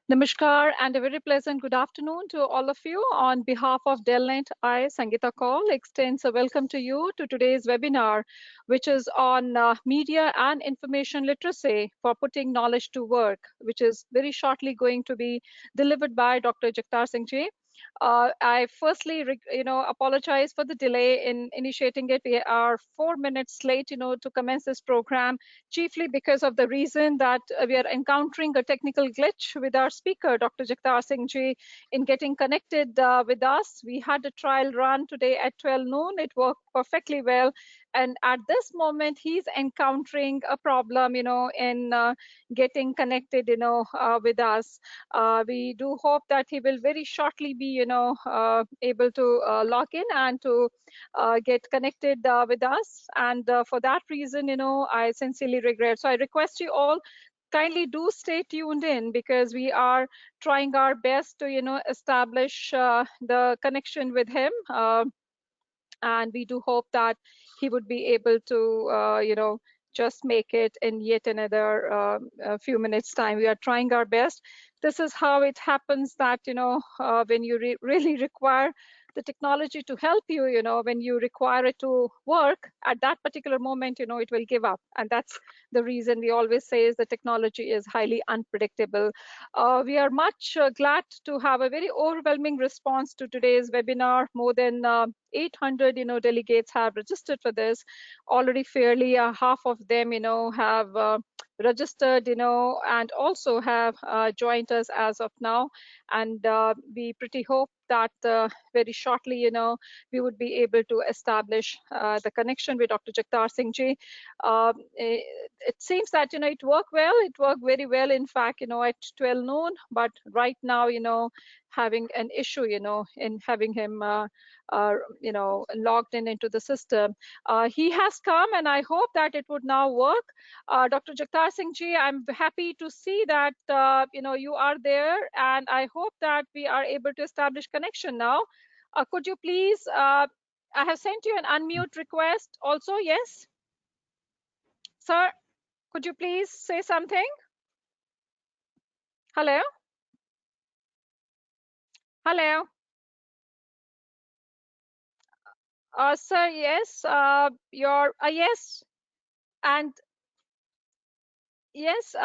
Namaskar and a very pleasant good afternoon to all of you. On behalf of DELNET, I, Sangeeta Kaul, extends a welcome to you to today's webinar, which is on media and information literacy for putting knowledge to work, which is very shortly going to be delivered by Dr. Jagtar Singh ji. I firstly, apologize for the delay in initiating it. We are 4 minutes late, to commence this program, chiefly because of the reason that we are encountering a technical glitch with our speaker, Dr. Jagtar Singh ji, in getting connected with us. We had a trial run today at 12 noon. It worked perfectly well. And at this moment, he's encountering a problem, in getting connected, with us. We do hope that he will very shortly be, able to log in and to get connected with us. And for that reason, I sincerely regret. So I request you all kindly do stay tuned in, because we are trying our best to, establish the connection with him. And we do hope that he would be able to, just make it in yet another a few minutes time. We are trying our best. This is how it happens that, when you really require the technology to help you, when you require it to work at that particular moment, it will give up. And that's the reason we always say is the technology is highly unpredictable. We are much glad to have a very overwhelming response to today's webinar. More than 800, delegates have registered for this. Already fairly half of them, have registered, and also have joined us as of now. And we pretty hope that very shortly, we would be able to establish the connection with Dr. Jagtar Singh ji. It seems that, it worked well. It worked very well, in fact, at 12 noon. But right now, having an issue, in having him, logged in into the system. He has come, and I hope that it would now work. Dr. Jagtar Singh ji, I'm happy to see that you are there, and I hope that we are able to establish connection now. Could you please? I have sent you an unmute request also. Yes, sir. Could you please say something? Hello. Hello. Sir, yes. Yes, and yes.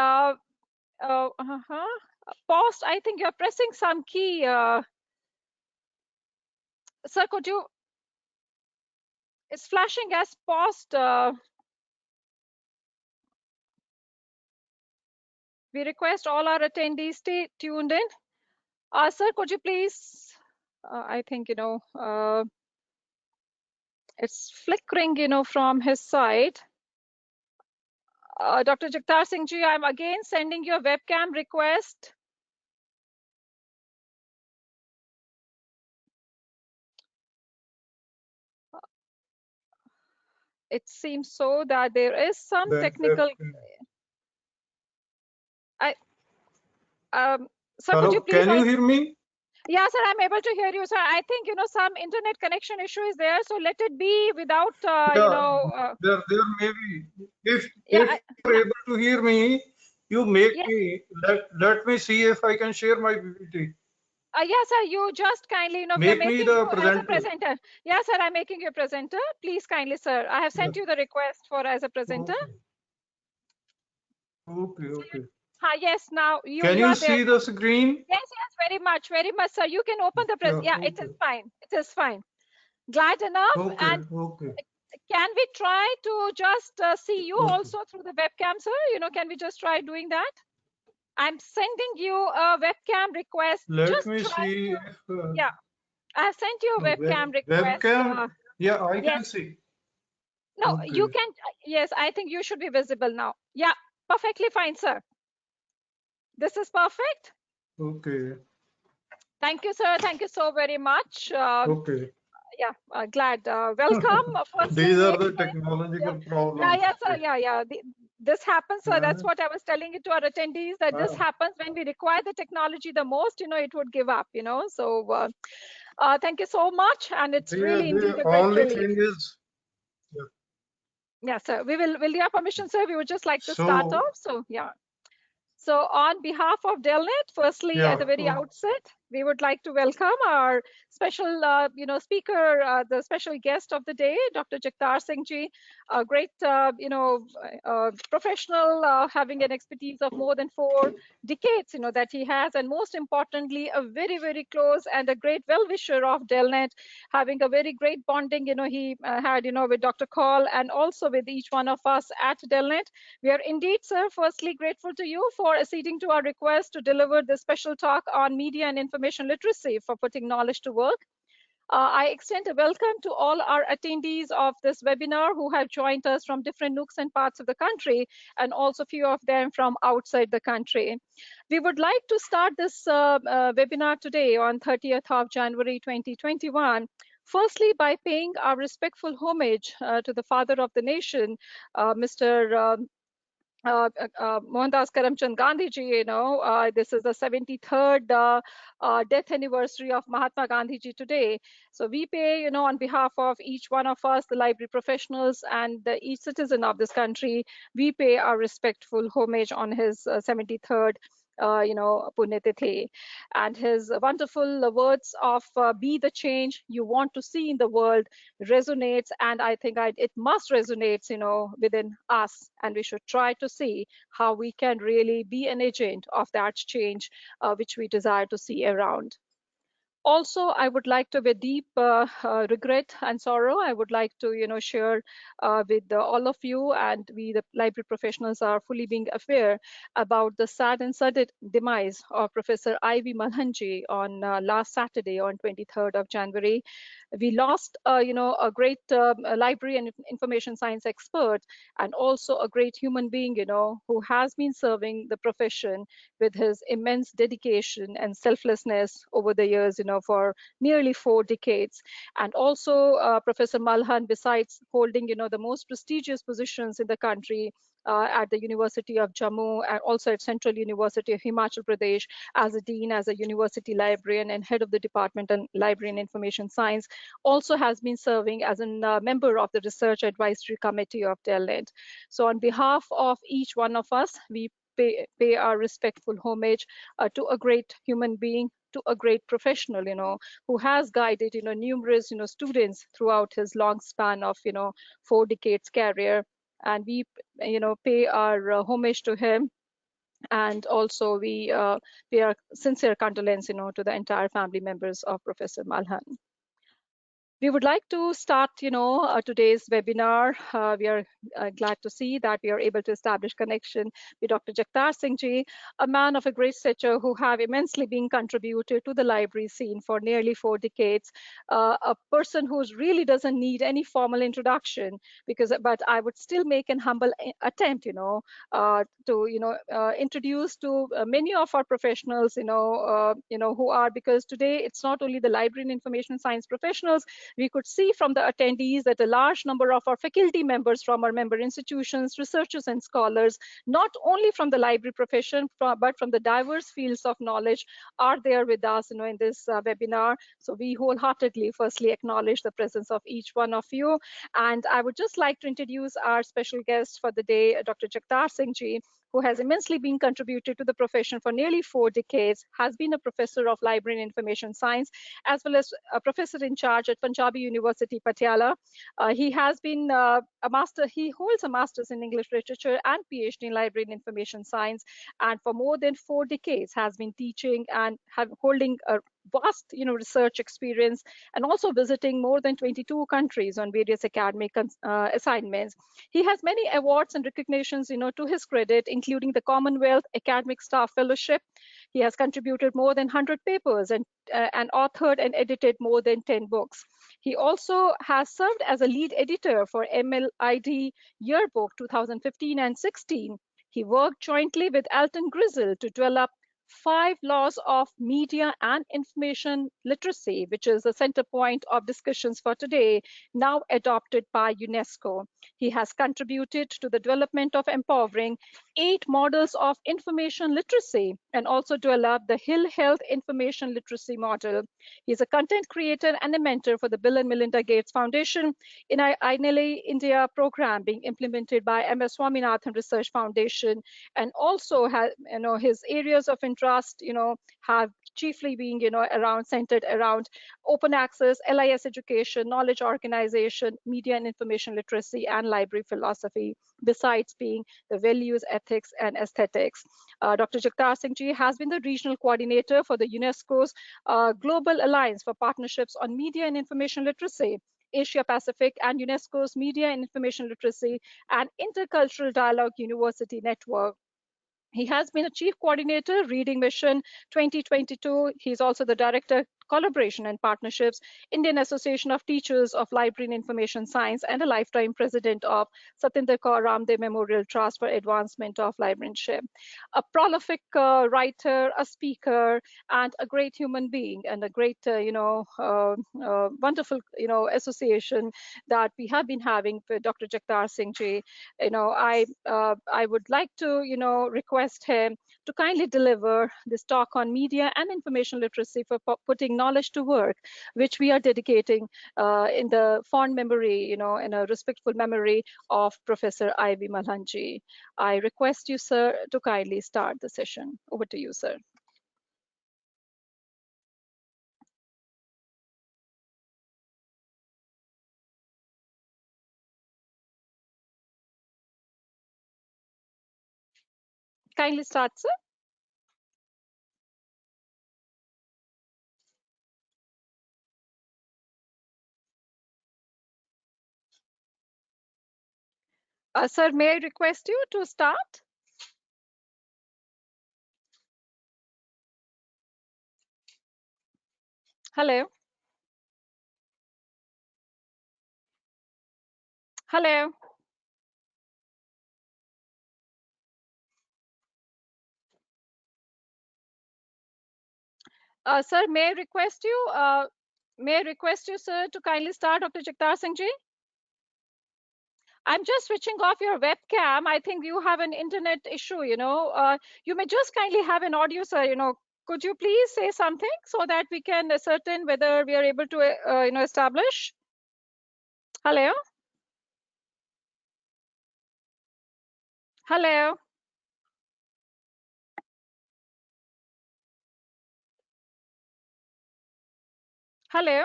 Post. I think you're pressing some key. Sir, could you? It's flashing as paused. We request all our attendees stay tuned in. Sir, could you please? I think it's flickering, from his side. Dr. Jagtar Singh ji, I'm again sending you a webcam request. It seems so that there is some technical. Sir, hello, could you please? Can you hear me? Yeah, sir, I'm able to hear you, sir. I think some internet connection issue is there, so let it be without there may be. If you're able to hear me, you make me let me see if I can share my PPT. Yes, sir. You just kindly, we are making you as a presenter. Yes, sir. I'm making you a presenter. Please kindly, sir. I have sent you the request for as a presenter. Okay. Yes. Now you can you are see there. the screen? Yes, very much, sir. You can open the press. Yeah, it is fine. It is fine. Glad enough. And can we try to just see you also through the webcam, sir? Can we just try doing that? I'm sending you a webcam request. Let me see. Yeah, I have sent you a webcam request. Webcam? Yeah, I can see. No, you can. Yes, I think you should be visible now. Yeah, perfectly fine, sir. This is perfect. Okay. Thank you, sir. Thank you so very much. Okay. Yeah, glad. Welcome. These are the technological problems. Yes, sir. Yeah. This happens, sir. That's what I was telling it to our attendees, that this happens when we require the technology the most, it would give up, So thank you so much. And it's really indeed a great relief. Thing is, Yes, sir. Will you have permission, sir? We would just like to start off. So, yeah. So on behalf of DELNET, firstly, at the very outset, we would like to welcome our special, speaker, the special guest of the day, Dr. Jagtar Singh ji, a great, professional having an expertise of more than 4 decades, that he has, and most importantly, a very, very close and a great well-wisher of DELNET, having a very great bonding, he had, with Dr. Kaul and also with each one of us at DELNET. We are indeed, sir, firstly grateful to you for acceding to our request to deliver this special talk on media and information literacy for putting knowledge to work. I extend a welcome to all our attendees of this webinar who have joined us from different nooks and parts of the country, and also a few of them from outside the country. We would like to start this webinar today on 30th of January 2021. Firstly, by paying our respectful homage to the father of the nation, Mr. Mohandas Karamchand Gandhi ji, this is the 73rd death anniversary of Mahatma Gandhi ji today. So we pay, on behalf of each one of us, the library professionals and each citizen of this country, we pay our respectful homage on his 73rd Punyatithi, and his wonderful words of be the change you want to see in the world resonates, and I think it must resonate, within us, and we should try to see how we can really be an agent of that change which we desire to see around. Also, I would like to, with deep regret and sorrow, I would like to, share with all of you, and we, the library professionals, are fully being aware about the sad and sudden demise of Professor Ivy Malhanji on last Saturday, on 23rd of January. We lost, a great library and information science expert, and also a great human being, who has been serving the profession with his immense dedication and selflessness over the years, for nearly 4 decades. And also Professor Malhan, besides holding, the most prestigious positions in the country, at the University of Jammu and also at Central University of Himachal Pradesh as a dean, as a university librarian and head of the department on library and information science, also has been serving as a member of the research advisory committee of DELNET. So on behalf of each one of us, we pay our respectful homage to a great human being, to a great professional, who has guided, numerous, students throughout his long span of, 4 decades career. And we, pay our homage to him. And also we are sincere condolence, to the entire family members of Professor Malhan. We would like to start, today's webinar. We are glad to see that we are able to establish connection with Dr. Jagtar Singh ji, a man of a great stature who have immensely been contributed to the library scene for nearly 4 decades. A person who really doesn't need any formal introduction, but I would still make an humble attempt, to introduce to many of our professionals, who are, because today it's not only the library and information science professionals. We could see from the attendees that a large number of our faculty members from our member institutions, researchers and scholars, not only from the library profession, but from the diverse fields of knowledge, are there with us, in this webinar. So we wholeheartedly firstly acknowledge the presence of each one of you. And I would just like to introduce our special guest for the day, Dr. Jagtar Singh ji, who has immensely been contributed to the profession for nearly 4 decades, has been a professor of library and information science, as well as a professor in charge at Punjabi University, Patiala. He has been he holds a master's in English literature and PhD in library and information science, and for more than 4 decades has been teaching and holding a vast, research experience, and also visiting more than 22 countries on various academic assignments. He has many awards and recognitions, to his credit, including the Commonwealth Academic Staff Fellowship. He has contributed more than 100 papers and authored and edited more than 10 books. He also has served as a lead editor for MLID Yearbook 2015 and 16. He worked jointly with Alton Grizzle to develop 5 laws of media and information literacy, which is the center point of discussions for today, now adopted by UNESCO. He has contributed to the development of empowering 8 models of information literacy and also developed the Hill Health Information Literacy Model. He's a content creator and a mentor for the Bill and Melinda Gates Foundation in our INLA India program being implemented by MS Swaminathan Research Foundation, and also has, his areas of interest, have chiefly being, centered around open access, LIS education, knowledge organization, media and information literacy, and library philosophy, besides being the values, ethics, and aesthetics. Dr. Jagtar Singh ji has been the regional coordinator for the UNESCO's Global Alliance for Partnerships on Media and Information Literacy, Asia Pacific, and UNESCO's Media and Information Literacy and Intercultural Dialogue University Network. He has been a chief coordinator, Reading Mission 2022. He's also the director, collaboration and partnerships, Indian Association of Teachers of Library and Information Science, and a lifetime president of Satinder Kaur Ramdev Memorial Trust for Advancement of Librarianship. A prolific writer, a speaker, and a great human being, and a great, wonderful, association that we have been having with Dr. Jagtar Singh ji. I would like to, request him to kindly deliver this talk on media and information literacy for putting knowledge to work, which we are dedicating in the fond memory, in a respectful memory of Professor Ivy Malhanji. I request you, sir, to kindly start the session. Over to you, sir. Kindly start, sir. Sir, may I request you to start? Hello. Hello. Sir, may I request you, sir, to kindly start, Dr. Jagtar Singh ji? I'm just switching off your webcam. I think you have an internet issue, you may just kindly have an audio, sir, could you please say something so that we can ascertain whether we are able to, establish? Hello? Hello? Hello?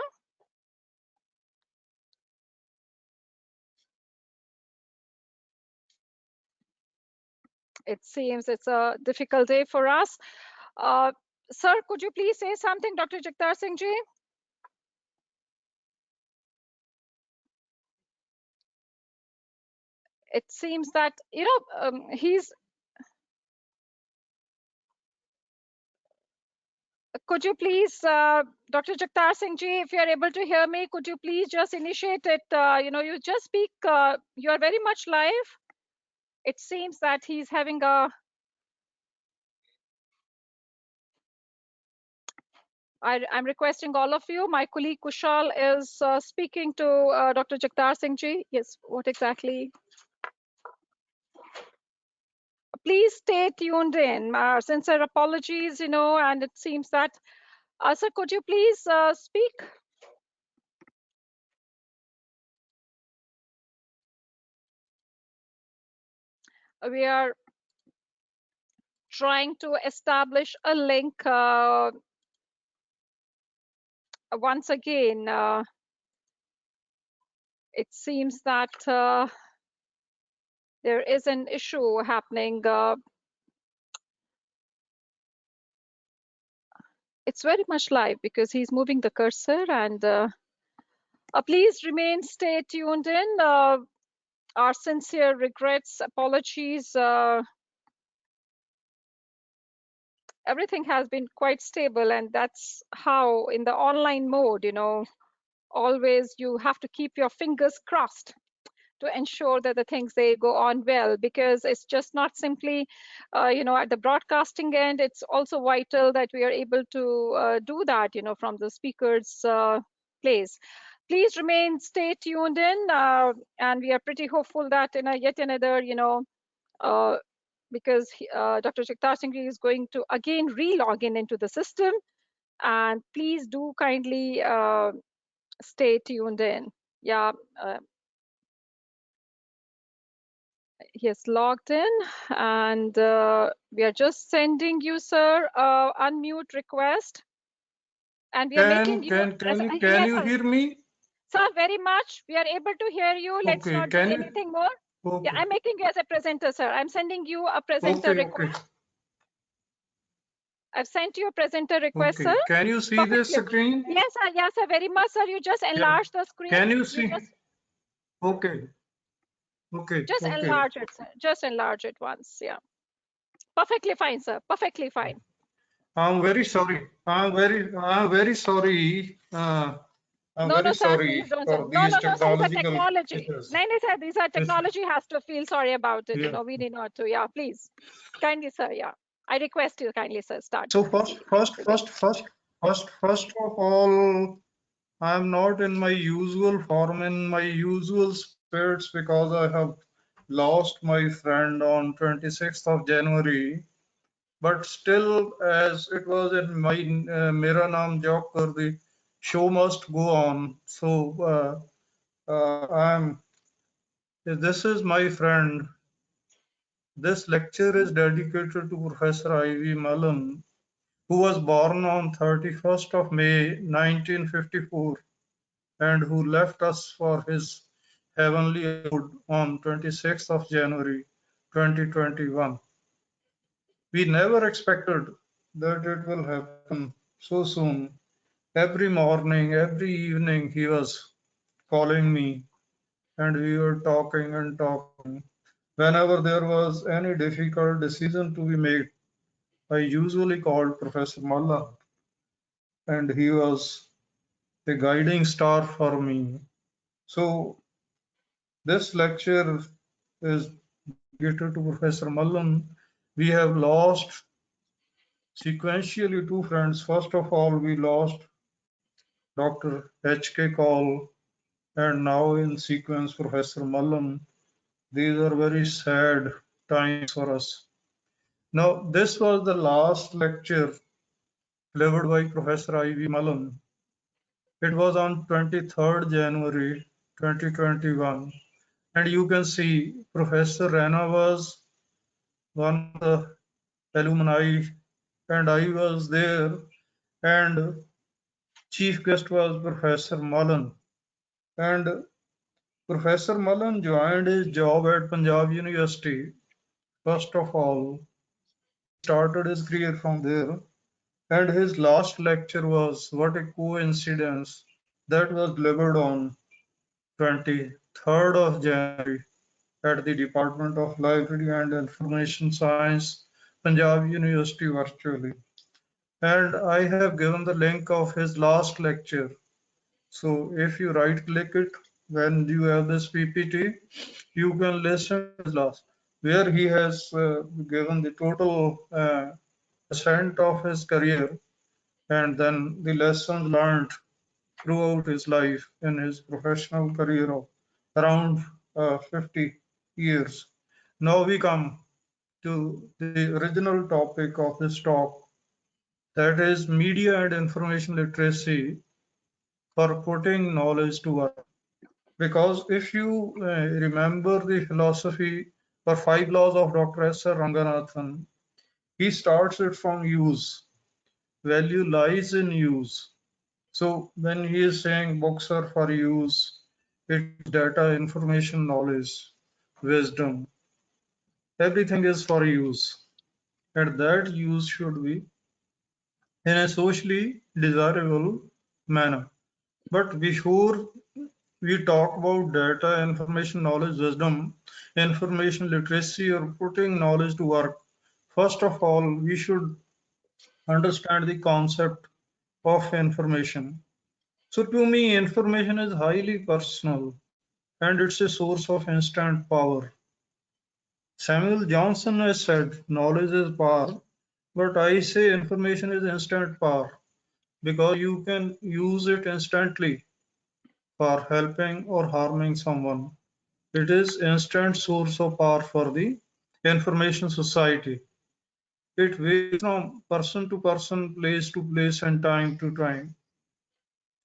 It seems it's a difficult day for us. Sir, could you please say something, Dr. Jagtar Singh ji? It seems that, he's, could you please, Dr. Jagtar Singh ji, if you are able to hear me, could you please just initiate it? You just speak, you are very much live. It seems that he's having a, I'm requesting all of you. My colleague Kushal is speaking to Dr. Jagtar Singh ji. Yes, what exactly? Please stay tuned in. Sincere apologies, and it seems that, sir, could you please speak? We are trying to establish a link once again. It seems that there is an issue happening. It's very much live because he's moving the cursor, and please stay tuned in. Our sincere regrets, apologies. Everything has been quite stable, and that's how in the online mode, always you have to keep your fingers crossed to ensure that the things they go on well, because it's just not simply at the broadcasting end. It's also vital that we are able to do that from the speaker's place. Please stay tuned in, and we are pretty hopeful that in yet another because Dr. Jagtar Singh is going to again re-log in into the system, and please do kindly stay tuned in. Yeah, he has logged in, and we are just sending you, sir, unmute request, and we are making you. Can you hear me? Sir, very much. We are able to hear you. Let's not do anything more. Okay. Yeah, I'm making you as a presenter, sir. I'm sending you a presenter request. Okay. I've sent you a presenter request, Okay. sir. Can you see this screen? Yes, sir. Yes, sir. Very much, sir. You just enlarge the screen. Can you see? Okay. Just enlarge it, sir. Just enlarge it once. Yeah. Perfectly fine, sir. Perfectly fine. I'm very sorry. I'm very sorry. I'm very sorry for these technological issues. No, sir. These are technology has to feel sorry about it. Yeah. We need not to. Yeah, please. Kindly, sir. Yeah. I request you kindly, sir. Start. So first of all, I'm not in my usual form, in my usual spirits, because I have lost my friend on 26th of January. But still, as it was in my Mera Naam Jagtar, the show must go on. So this is my friend. This lecture is dedicated to Professor I.V. Mullen, who was born on 31st of May 1954 and who left us for his heavenly abode on 26th of January 2021. We never expected that it will happen so soon. Every morning, every evening, he was calling me and we were talking and talking. Whenever there was any difficult decision to be made, I usually called Professor Malla, and he was a guiding star for me. So this lecture is dedicated to Professor Mullen. We have lost sequentially two friends. First of all, we lost Dr. H.K. Call, and now in sequence, Professor Mullen. These are very sad times for us. Now, this was the last lecture delivered by Professor I.V. Mullen. It was on 23rd January 2021. And you can see Professor Rana was one of the alumni, and I was there, and chief guest was Professor Mullen. And Professor Mullen joined his job at Punjab University. First of all, he started his career from there, and his last lecture was, what a coincidence, that was delivered on 23rd of January at the Department of Library and Information Science, Punjab University virtually. And I have given the link of his last lecture. So if you right click it, when you have this PPT, you can listen to his last, where he has given the total ascent of his career and then the lessons learned throughout his life in his professional career of around 50 years. Now we come to the original topic of this talk, that is media and information literacy for putting knowledge to work. Because if you remember the philosophy or 5 laws of Dr. S. R. Ranganathan, he starts it from use. Value lies in use. So when he is saying books are for use, it's data, information, knowledge, wisdom. Everything is for use. And that use should be in a socially desirable manner. But before we talk about data, information, knowledge, wisdom, information literacy, or putting knowledge to work, first of all, we should understand the concept of information. So to me, information is highly personal. and it's a source of instant power. Samuel Johnson has said, knowledge is power, but I say information is instant power because you can use it instantly for helping or harming someone. It is instant source of power for the information society. It varies from person to person, place to place, and time to time.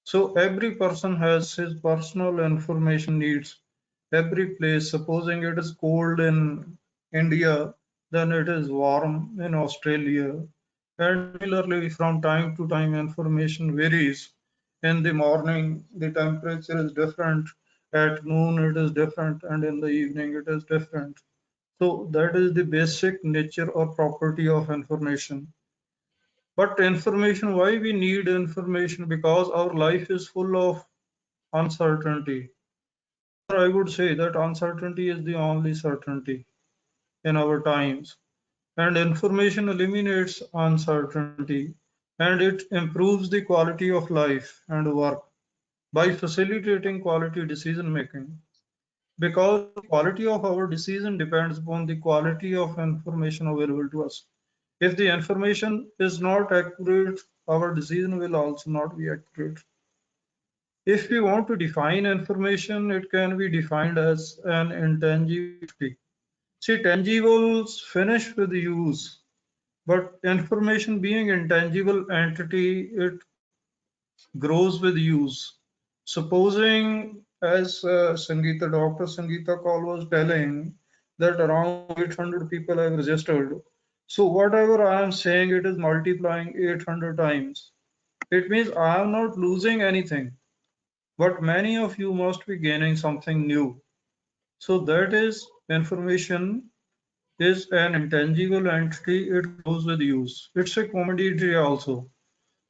So every person has his personal information needs. Every place, supposing it is cold in India, then it is warm in Australia. And similarly, from time to time, information varies. In the morning, the temperature is different. At noon, it is different. And in the evening, it is different. So that is the basic nature or property of information. But information, why we need information? Because our life is full of uncertainty. Or I would say that uncertainty is the only certainty in our times. And information eliminates uncertainty and it improves the quality of life and work by facilitating quality decision making. Because the quality of our decision depends upon the quality of information available to us. If the information is not accurate, our decision will also not be accurate. If we want to define information, it can be defined as an intangible entity. See, tangibles finish with use, but information being intangible entity, it grows with use. Supposing, as Dr. Sangeeta Kaul was telling, that around 800 people have registered. So whatever I am saying, it is multiplying 800 times. It means I am not losing anything, but many of you must be gaining something new. So that is information is an intangible entity. It grows with use. It's a commodity also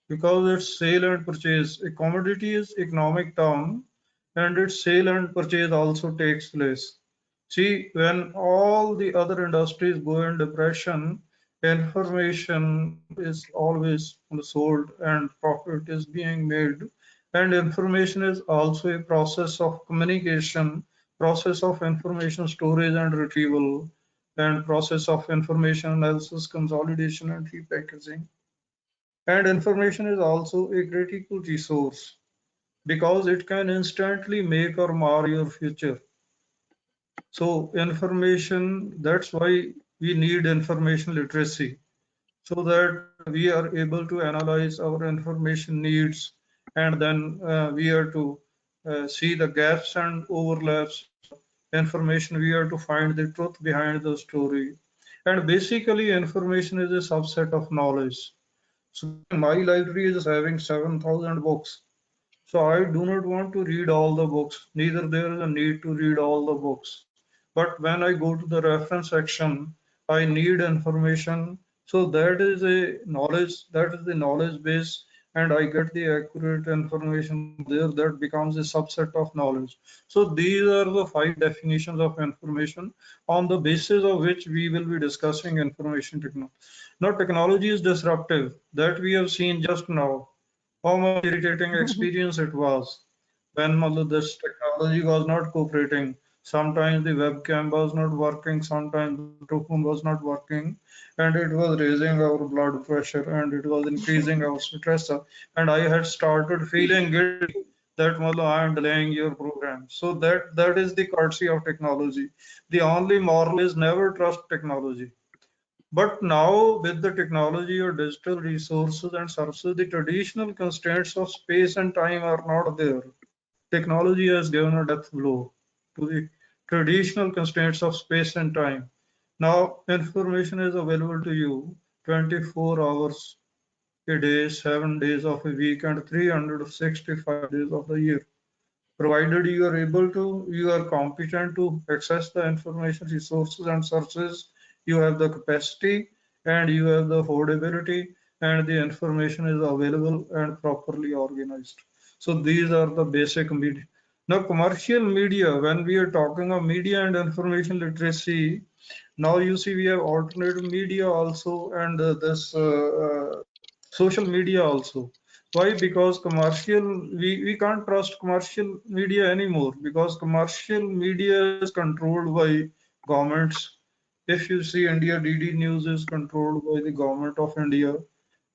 because it's sale and purchase. A commodity is economic term and its sale and purchase also takes place. See, when all the other industries go in depression, information is always sold and profit is being made. And information is also a process of communication, process of information storage and retrieval, and process of information analysis, consolidation, and repackaging. And information is also a critical resource because it can instantly make or mar your future. So information, that's why we need information literacy so that we are able to analyze our information needs and then we are to see the gaps and overlaps in the information. We are to find the truth behind the story. And basically information is a subset of knowledge. Suppose my library is having 7,000 books. So I do not want to read all the books, neither there is a need to read all the books. But when I go to the reference section, I need information. So that is a knowledge, that is the knowledge base, and I get the accurate information from there that becomes a subset of knowledge. So these are the 5 definitions of information on the basis of which we will be discussing information technology. Now technology is disruptive, that we have seen just now how much irritating experience it was when this technology was not cooperating. Sometimes the webcam was not working, sometimes the microphone was not working, and it was raising our blood pressure and it was increasing our stress. And I had started feeling guilty that I am delaying your program. So that is the courtesy of technology. The only moral is never trust technology. But now, with the technology or digital resources and services, the traditional constraints of space and time are not there. Technology has given a death blow to the traditional constraints of space and time. Now, information is available to you 24 hours a day, 7 days of a week, and 365 days of the year. Provided you are able to, you are competent to access the information resources and sources, you have the capacity and you have the affordability, and the information is available and properly organized. So these are the basic media. Now commercial media, when we are talking of media and information literacy, now you see we have alternative media also and this social media also. Why? Because we can't trust commercial media anymore, because commercial media is controlled by governments. If you see India, DD News is controlled by the government of India.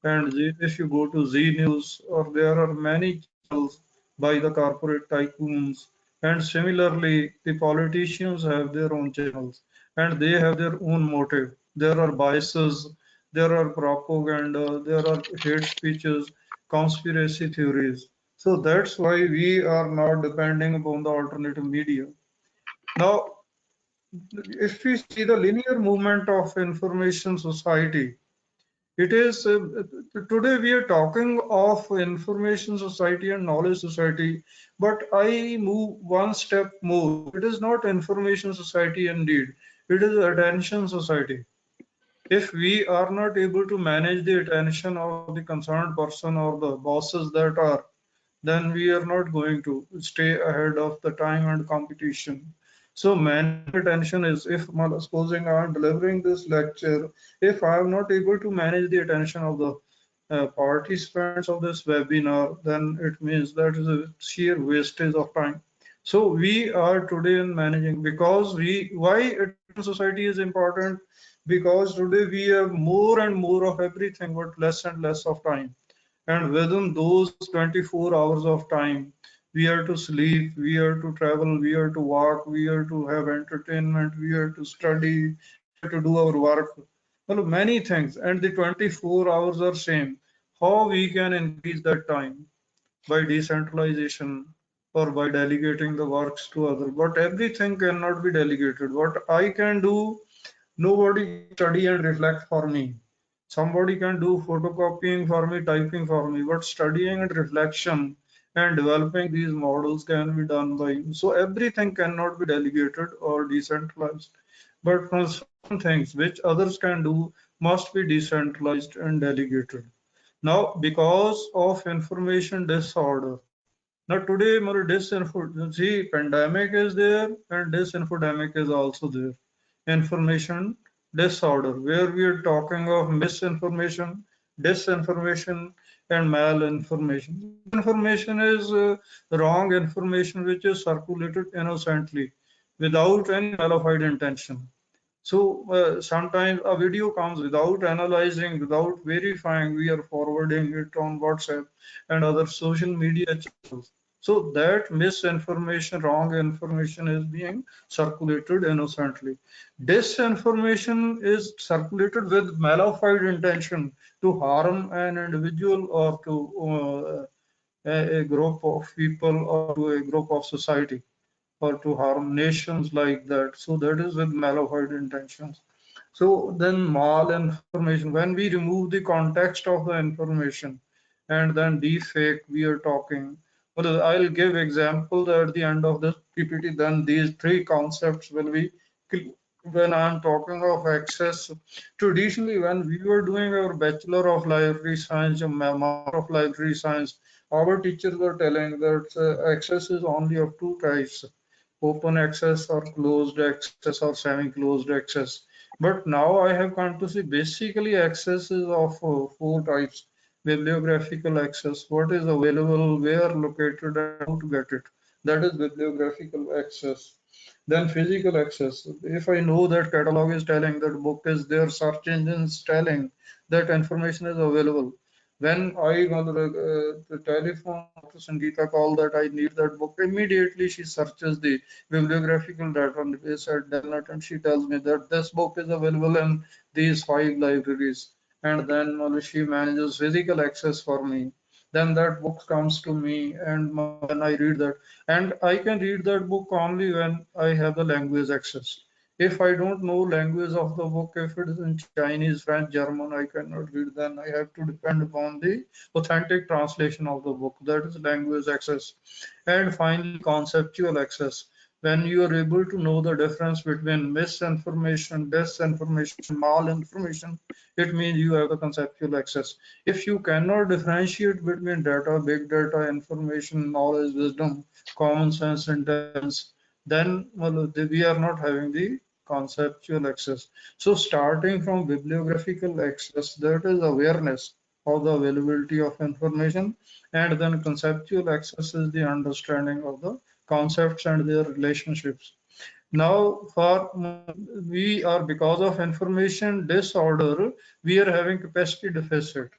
And if you go to Z News, or there are many channels by the corporate tycoons. And similarly, the politicians have their own channels and they have their own motive. There are biases, there are propaganda, there are hate speeches, conspiracy theories. So that's why we are not depending upon the alternative media. Now, if we see the linear movement of information society, it is today we are talking of information society and knowledge society, but I move one step more. It is not information society indeed, it is attention society. If we are not able to manage the attention of the concerned person or the bosses that are, then we are not going to stay ahead of the time and competition. So managing attention is, if supposing I am delivering this lecture, if I am not able to manage the attention of the participants of this webinar, then it means that is a sheer wastage of time. So we are today in managing, because why attention society is important, because today we have more and more of everything but less and less of time. And within those 24 hours of time, we are to sleep, we are to travel, we are to walk, we are to have entertainment, we are to study, we are to do our work. Well, many things, and the 24 hours are same. How we can increase that time? By decentralization or by delegating the works to others. But everything cannot be delegated. What I can do, nobody can study and reflect for me. Somebody can do photocopying for me, typing for me, but studying and reflection and developing these models can be done by you. So everything cannot be delegated or decentralized. But from certain things which others can do must be decentralized and delegated. Now, because of information disorder, now today, disinfo, see, pandemic is there and disinfodemic is also there. Information disorder, where we are talking of misinformation, disinformation, and malinformation. Misinformation is wrong information which is circulated innocently without any qualified intention. So sometimes a video comes without analyzing, without verifying, we are forwarding it on WhatsApp and other social media channels. So that misinformation, wrong information is being circulated innocently. Disinformation is circulated with malified intention to harm an individual or to a group of people or to a group of society or to harm nations like that. So that is with malified intentions. So then malinformation, when we remove the context of the information and then deepfake we are talking. Well, I'll give example at the end of this PPT, then these three concepts will be when I'm talking of access. Traditionally, when we were doing our Bachelor of Library Science and Master of Library Science, our teachers were telling that access is only of two types: open access or closed access or semi-closed access. But now I have come to see basically access is of four types. Bibliographical access, what is available, where located, and how to get it. That is bibliographical access. Then physical access. If I know that catalog is telling that book is there, search engines telling that information is available. When I the telephone to Sangeeta call that I need that book, immediately she searches the bibliographical database at DELNET and she tells me that this book is available in these five libraries. And then she manages physical access for me. Then that book comes to me and then I read that. And I can read that book only when I have the language access. If I don't know language of the book, if it is in Chinese, French, German, I cannot read. Then I have to depend upon the authentic translation of the book. That is language access. And finally, conceptual access. When you are able to know the difference between misinformation, disinformation, malinformation, it means you have the conceptual access. If you cannot differentiate between data, big data, information, knowledge, wisdom, common sense, intelligence, then well, we are not having the conceptual access. So starting from bibliographical access, that is awareness of the availability of information, and then conceptual access is the understanding of the concepts and their relationships. Now, for we are, because of information disorder, we are having capacity deficit.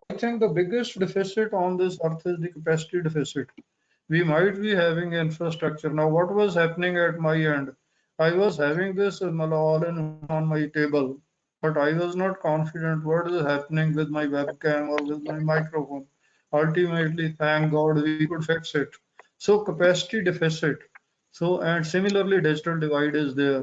I think the biggest deficit on this earth is the capacity deficit. We might be having infrastructure. Now, what was happening at my end? I was having this all in one on my table, but I was not confident what is happening with my webcam or with my microphone. Ultimately, thank God we could fix it. So, capacity deficit. So, and similarly, digital divide is there.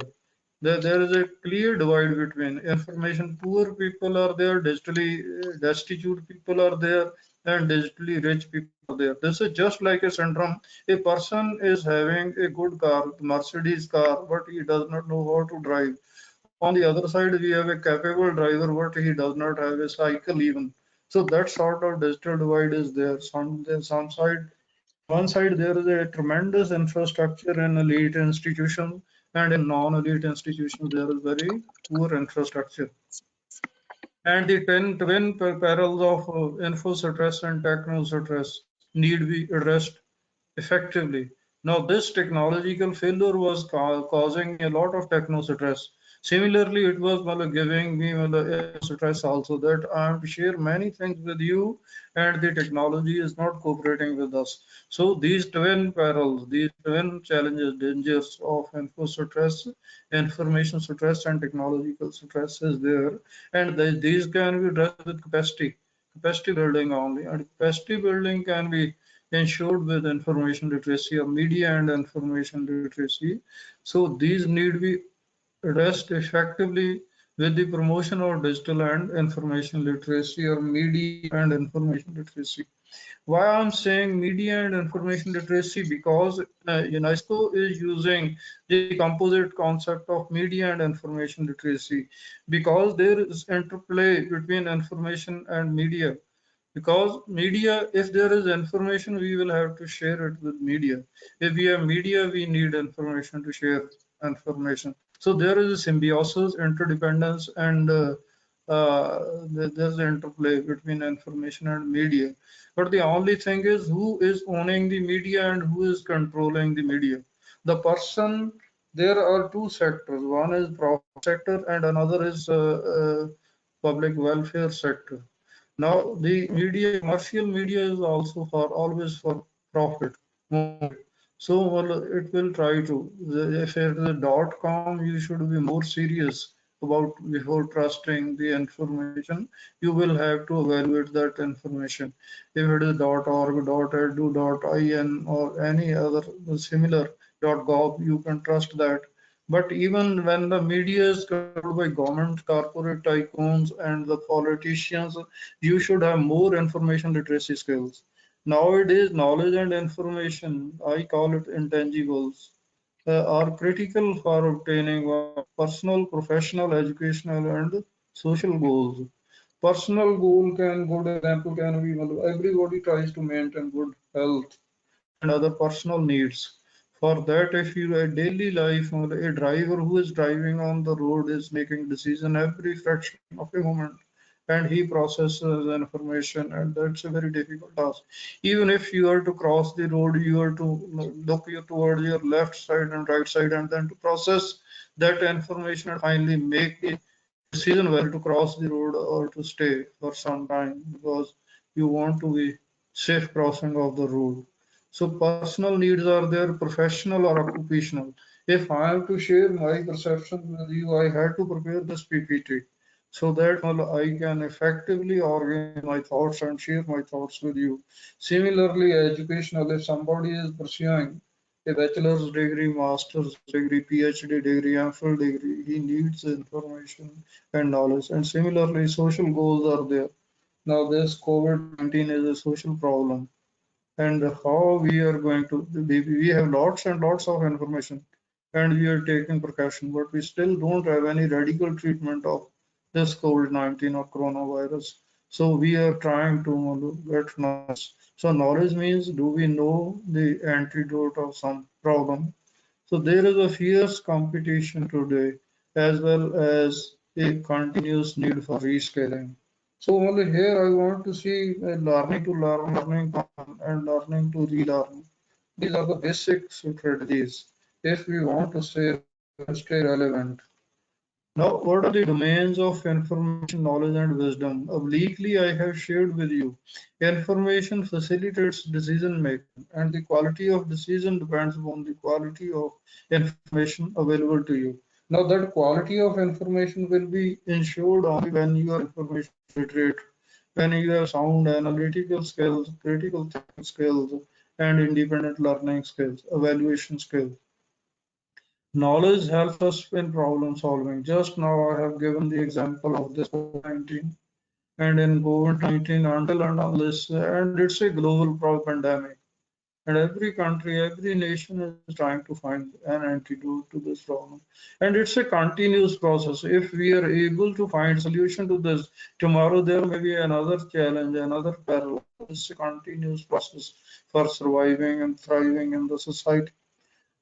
There is a clear divide between information poor people are there, digitally destitute people are there, and digitally rich people are there. This is just like a syndrome. A person is having a good car, Mercedes car, but he does not know how to drive. On the other side, we have a capable driver, but he does not have a cycle even. So that sort of digital divide is there. Some side, in one side, there is a tremendous infrastructure in elite institutions, and in non-elite institutions, there is very poor infrastructure. And the twin perils of info stress and techno stress need be addressed effectively. Now, this technological failure was causing me a lot of techno stress. Similarly, it was giving me info stress also, that I have to share many things with you and the technology is not cooperating with us. So these twin perils, these twin challenges, dangers of info stress, information stress and technological stress is there, and these can be addressed with capacity building only, and capacity building can be ensured with information literacy or media and information literacy. So these need to be addressed effectively with the promotion of digital and information literacy or media and information literacy. Why I'm saying media and information literacy? Because UNESCO is using the composite concept of media and information literacy, because there is interplay between information and media. Because media, if there is information, we will have to share it with media. If we have media, we need information to share information. So there is a symbiosis, interdependence, and there's an interplay between information and media. But the only thing is, who is owning the media and who is controlling the media? The person. There are two sectors. One is profit sector, and another is public welfare sector. Now, the media, commercial media is also for always for profit motive. So, well, it will try to. If it is a .com, you should be more serious about before trusting the information. You will have to evaluate that information. If it is .org, .edu, .in, or any other similar .gov, you can trust that. But even when the media is controlled by government, corporate tycoons, and the politicians, you should have more information literacy skills. Nowadays, knowledge and information, I call it intangibles, are critical for obtaining personal, professional, educational, and social goals. Personal goal can, good example can be, everybody tries to maintain good health and other personal needs. For that, if you a daily life, a driver who is driving on the road is making decision every fraction of a moment, and he processes information, and that's a very difficult task. Even if you are to cross the road, you are to look towards your left side and right side, and then to process that information and finally make the decision whether to cross the road or to stay for some time, because you want to be safe crossing of the road. So personal needs are there, professional or occupational. If I have to share my perception with you, I had to prepare this PPT so that I can effectively organize my thoughts and share my thoughts with you. Similarly, educational, if somebody is pursuing a bachelor's degree, master's degree, PhD degree, MPhil degree, he needs information and knowledge. And similarly, social goals are there. Now, this COVID-19 is a social problem, and how we are going to, we have lots and lots of information, and we are taking precaution, but we still don't have any radical treatment of this COVID-19 or coronavirus. So we are trying to get knowledge. So knowledge means, do we know the antidote of some problem? So there is a fierce competition today, as well as a continuous need for rescaling. So only here I want to see learning to learn, learning to learn, and learning to relearn. These are the basic strategies if we want to stay relevant. Now, what are the domains of information, knowledge, and wisdom? Obliquely, I have shared with you. Information facilitates decision making, and the quality of decision depends upon the quality of information available to you. Now, that quality of information will be ensured only when you are information literate, when you have sound analytical skills, critical thinking skills, and independent learning skills, evaluation skills. Knowledge helps us in problem solving. Just now, I have given the example of this COVID-19, and in COVID-19, until and unless, and it's a global pandemic, and every country, every nation is trying to find an antidote to this problem, and it's a continuous process. If we are able to find solution to this, tomorrow there may be another challenge, another peril. It's a continuous process for surviving and thriving in the society.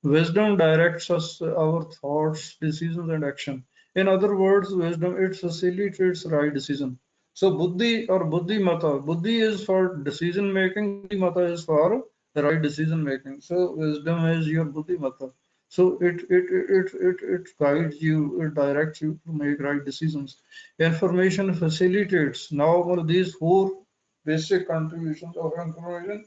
Wisdom directs us our thoughts, decisions, and action. In other words, wisdom it facilitates right decision. So buddhi or buddhimata, buddhi is for decision making, buddhimata is for right decision making. So wisdom is your buddhimata. So it guides you, it directs you to make right decisions. Information facilitates. Now one of these four basic contributions of information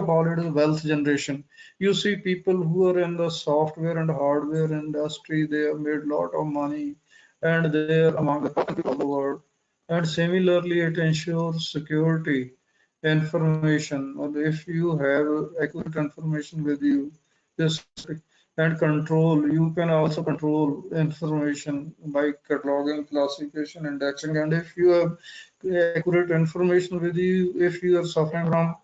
call it as wealth generation. You see people who are in the software and hardware industry, they have made a lot of money and they are among the top people of the world. And similarly, it ensures security, information. Well, if you have accurate information with you, this and control, you can also control information by cataloging, classification, indexing. And if you have accurate information with you, if you are suffering from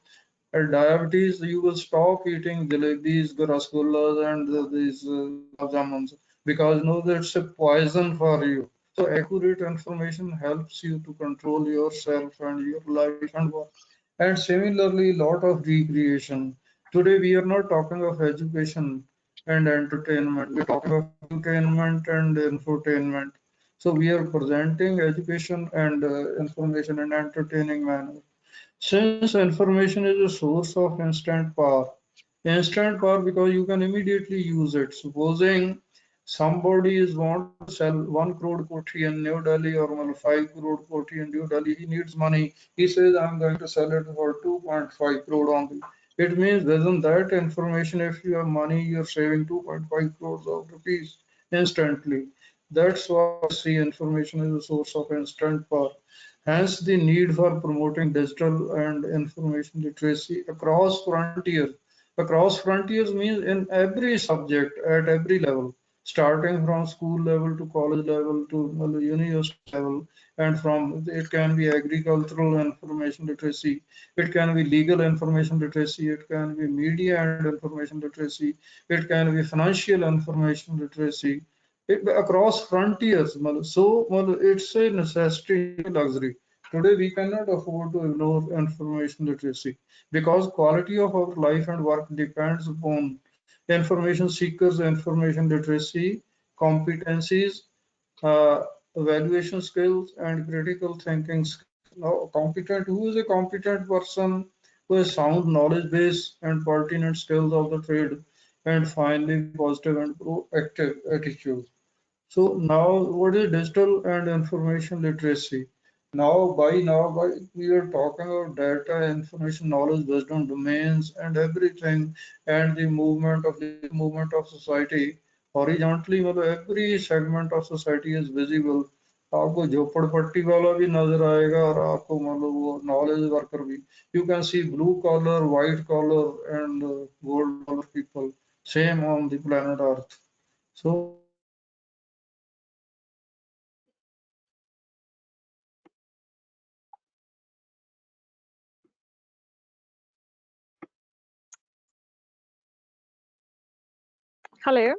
diabetes, you will stop eating jalebis, rasgullas, and these gulab jamuns because no, that's a poison for you. So accurate information helps you to control yourself and your life and work. And similarly, lot of recreation. Today we are not talking of education and entertainment. We're talking of entertainment and infotainment. So we are presenting education and information in entertaining manner. Since information is a source of instant power because you can immediately use it. Supposing somebody is want to sell 1 crore koti in New Delhi or 5 crore koti in New Delhi, he needs money. He says, I'm going to sell it for 2.5 crore only. It means within that information, if you have money, you're saving 2.5 crores of rupees instantly. That's why I see information is a source of instant power. Hence, the need for promoting digital and information literacy across frontiers. Across frontiers means in every subject at every level, starting from school level to college level to university level, and from it can be agricultural information literacy, it can be legal information literacy, it can be media and information literacy, it can be financial information literacy, across frontiers. So it's a necessity, luxury. Today we cannot afford to ignore information literacy because quality of our life and work depends upon information seekers, information literacy, competencies, uh, evaluation skills, and critical thinking skills. Now, competent, who is a competent person who has sound knowledge base and pertinent skills of the trade, and finally positive and proactive attitude. So now, what is digital and information literacy? Now, we are talking about data, information, knowledge, wisdom, domains, and everything, and the movement of society horizontally. मतलब every segment of society is visible. आपको झोपड़पट्टी वाला भी नजर आएगा और आपको मतलब वो knowledge worker भी. You can see blue collar, white collar, and gold collar people same on the planet Earth. So Hello.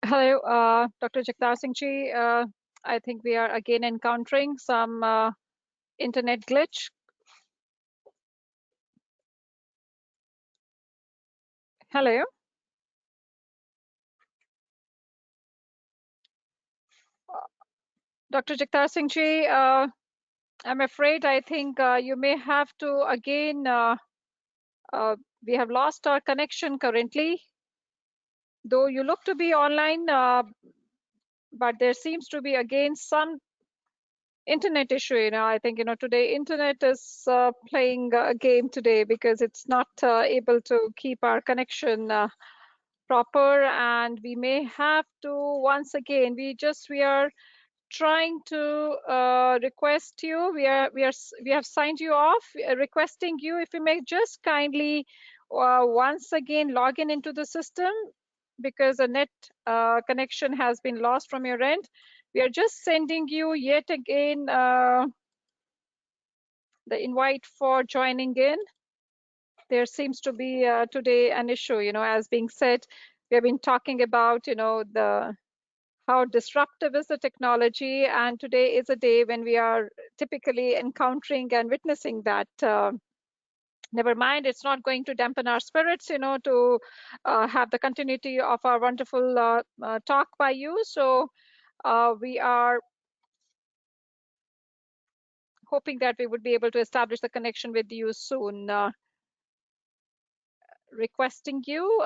Hello, Dr. Jagtar Singh ji. I think we are again encountering some internet glitch. Hello. Dr. Jagtar Singh ji, I'm afraid I think you may have to again, we have lost our connection currently, though you look to be online, but there seems to be again some internet issue. I think today internet is playing a game today because it's not able to keep our connection proper, and we may have to once again, we are trying to request you. We have signed you off, requesting you if you may just kindly once again log into the system, because a net connection has been lost from your end. We are just sending you yet again the invite for joining in. There seems to be today an issue, as being said, we have been talking about, the how disruptive is the technology, and today is a day when we are typically encountering and witnessing that. Never mind, it's not going to dampen our spirits, to have the continuity of our wonderful talk by you. So we are hoping that we would be able to establish the connection with you soon. Requesting you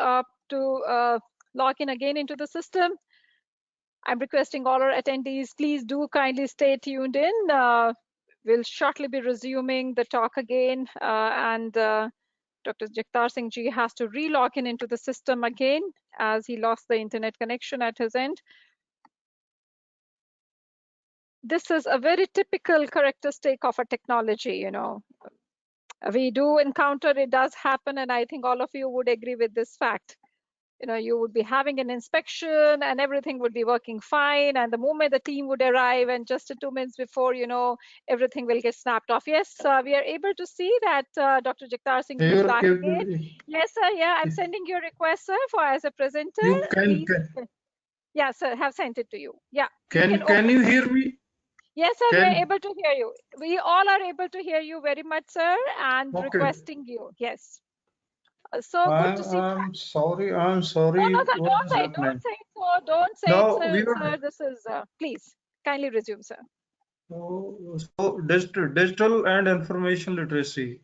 to log in again into the system. I'm requesting all our attendees, please do kindly stay tuned in. We'll shortly be resuming the talk again, and Dr. Jagtar Singh ji has to re-log in into the system again as he lost the internet connection at his end. This is a very typical characteristic of a technology, We do encounter, it does happen, and I think all of you would agree with this fact. You would be having an inspection and everything would be working fine, and the moment the team would arrive and just 2 minutes before, everything will get snapped off. Yes, we are able to see that Dr. Jagtar Singh ji is back again. Yes, sir. Yeah, I'm sending you a request, sir, for as a presenter. You can. Yeah, sir, have sent it to you. Yeah. Can you hear me? Yes, sir, we are able to hear you. We all are able to hear you very much, sir, and requesting you. Yes. So good to see you. I'm sorry. I'm No, sorry. no, sir, What is don't happening? say it so. Don't say it, Now sir. we Sir, are. this is, please, kindly resume, sir. So digital and information literacy.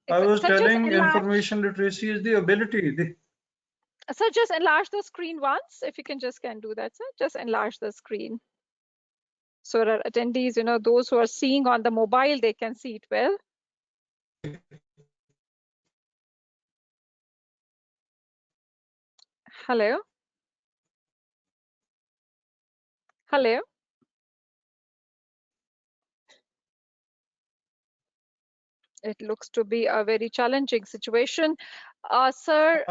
I Exactly. was Sir, just telling enlarge. information literacy is the ability. Sir, just enlarge the screen once. If you can do that, sir. Just enlarge the screen. So our attendees, those who are seeing on the mobile, they can see it well. Hello. Hello. It looks to be a very challenging situation. Sir,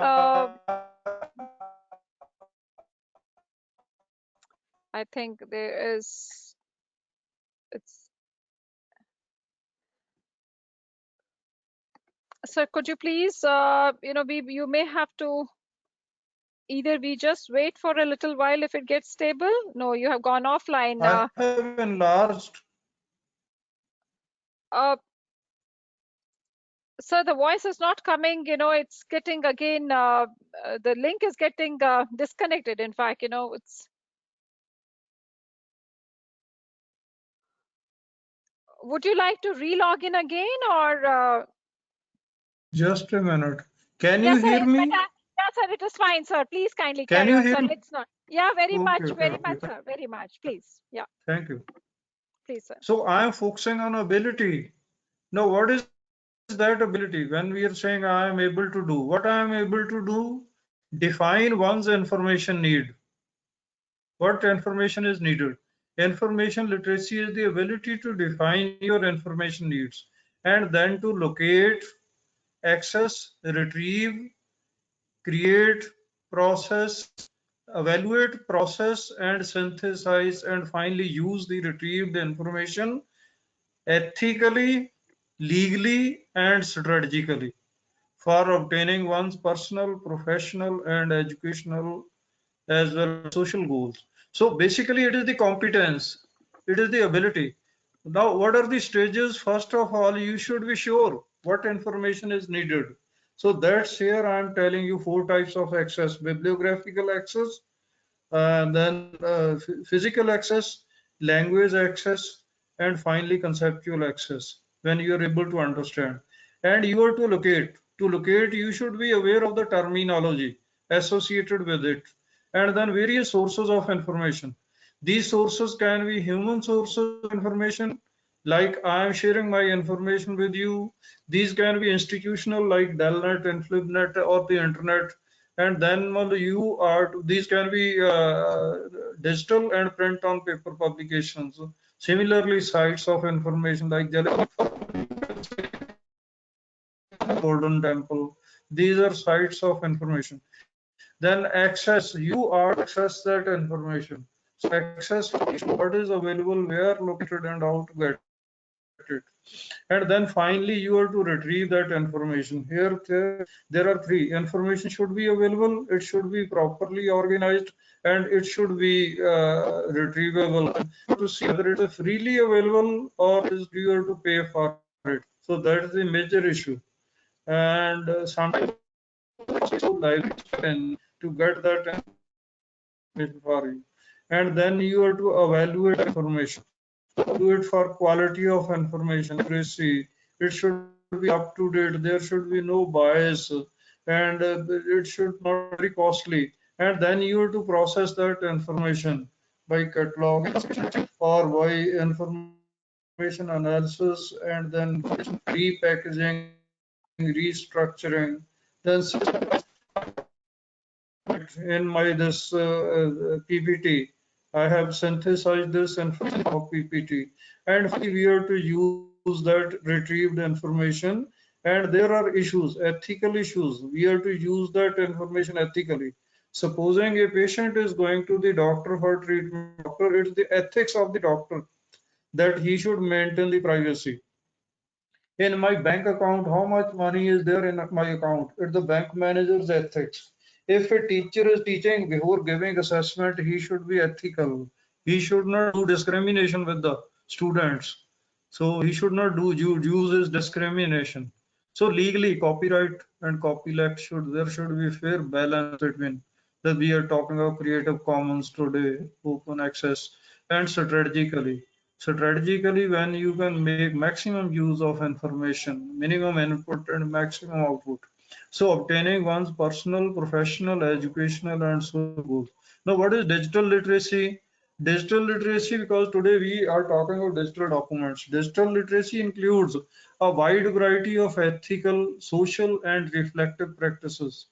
I think there is, sir, could you please, you may have to, either we just wait for a little while if it gets stable. No, you have gone offline. I have enlarged. Sir, the voice is not coming, it's getting again, the link is getting disconnected. In fact, would you like to re-log in again, or? Just a minute. Can you Yes, sir, hear it's me? better. Yes, sir, it is fine, sir. Please kindly Can carry you on, hear sir. me? Let's not. Yeah, very much, Okay. sir. Very much. Please. Yeah, Thank you. please, sir. So I am focusing on ability. Now, what is that ability? When we are saying I am able to do, what I am able to do, define one's information need. What information is needed? Information literacy is the ability to define your information needs and then to locate, access, retrieve, create, process, evaluate, process, and synthesize, and finally use the retrieved information ethically, legally, and strategically for obtaining one's personal, professional, and educational as well as social goals. So basically, it is the competence, it is the ability. Now, what are the stages? First of all, you should be sure what information is needed. So that's here I'm telling you 4 types of access: bibliographical access, then physical access, language access, and finally conceptual access when you are able to understand. And you are to locate. To locate, you should be aware of the terminology associated with it, and then various sources of information. These sources can be human sources of information, like I am sharing my information with you. These can be institutional, like DELNET and FlipNet or the internet. And then you are, these can be digital and print on paper publications. Similarly, sites of information like Golden Temple, these are sites of information. Then access, you are to access that information. So access what is available, where located, and how to get it. And then finally you are to retrieve that information. There are three: information should be available, it should be properly organized, and it should be retrievable. To see whether it is freely available or is you have to pay for it. So that is the major issue. And sometimes libraries to get that information for you. And then you have to evaluate information. Do it for quality of information, accuracy. It should be up to date. There should be no bias, and it should not be very costly. And then you have to process that information by cataloging or by information analysis, and then repackaging, restructuring. Then in my this PPT, I have synthesized this information of PPT, and we are to use that retrieved information. And there are issues, ethical issues. We are to use that information ethically. Supposing a patient is going to the doctor for treatment, doctor, it's the ethics of the doctor that he should maintain the privacy. In my bank account, how much money is there in my account? It's the bank manager's ethics. If a teacher is teaching before giving assessment, he should be ethical. He should not do discrimination with the students. So he should not do use his discrimination. So legally, copyright and copyleft should, there should be fair balance between that. We are talking of Creative Commons today, open access, and strategically when you can make maximum use of information, minimum input and maximum output, so obtaining one's personal, professional, educational, and social goals. Now what is digital literacy? Digital literacy, because today we are talking about digital documents. Digital literacy includes a wide variety of ethical, social, and reflective practices.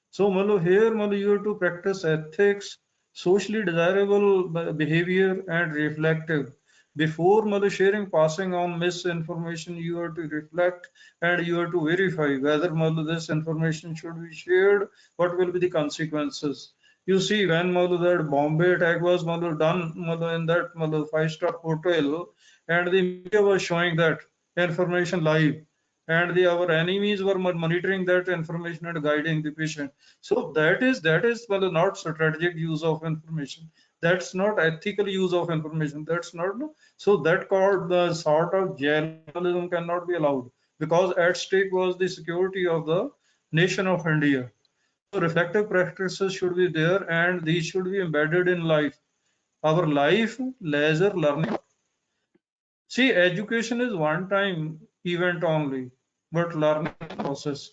So, here, you have to practice ethics, socially desirable behavior, and reflective. Before sharing, passing on misinformation, you have to reflect and you have to verify whether this information should be shared, what will be the consequences. You see, when that Bombay attack was done in that five-star hotel, and the media was showing that information live, and our enemies were monitoring that information and guiding the patient. So that is not strategic use of information. That's not ethical use of information. That's not, so that called the sort of journalism cannot be allowed, because at stake was the security of the nation of India. So reflective practices should be there, and these should be embedded in life. Our life, leisure, learning. See, education is one time event only, but learning process.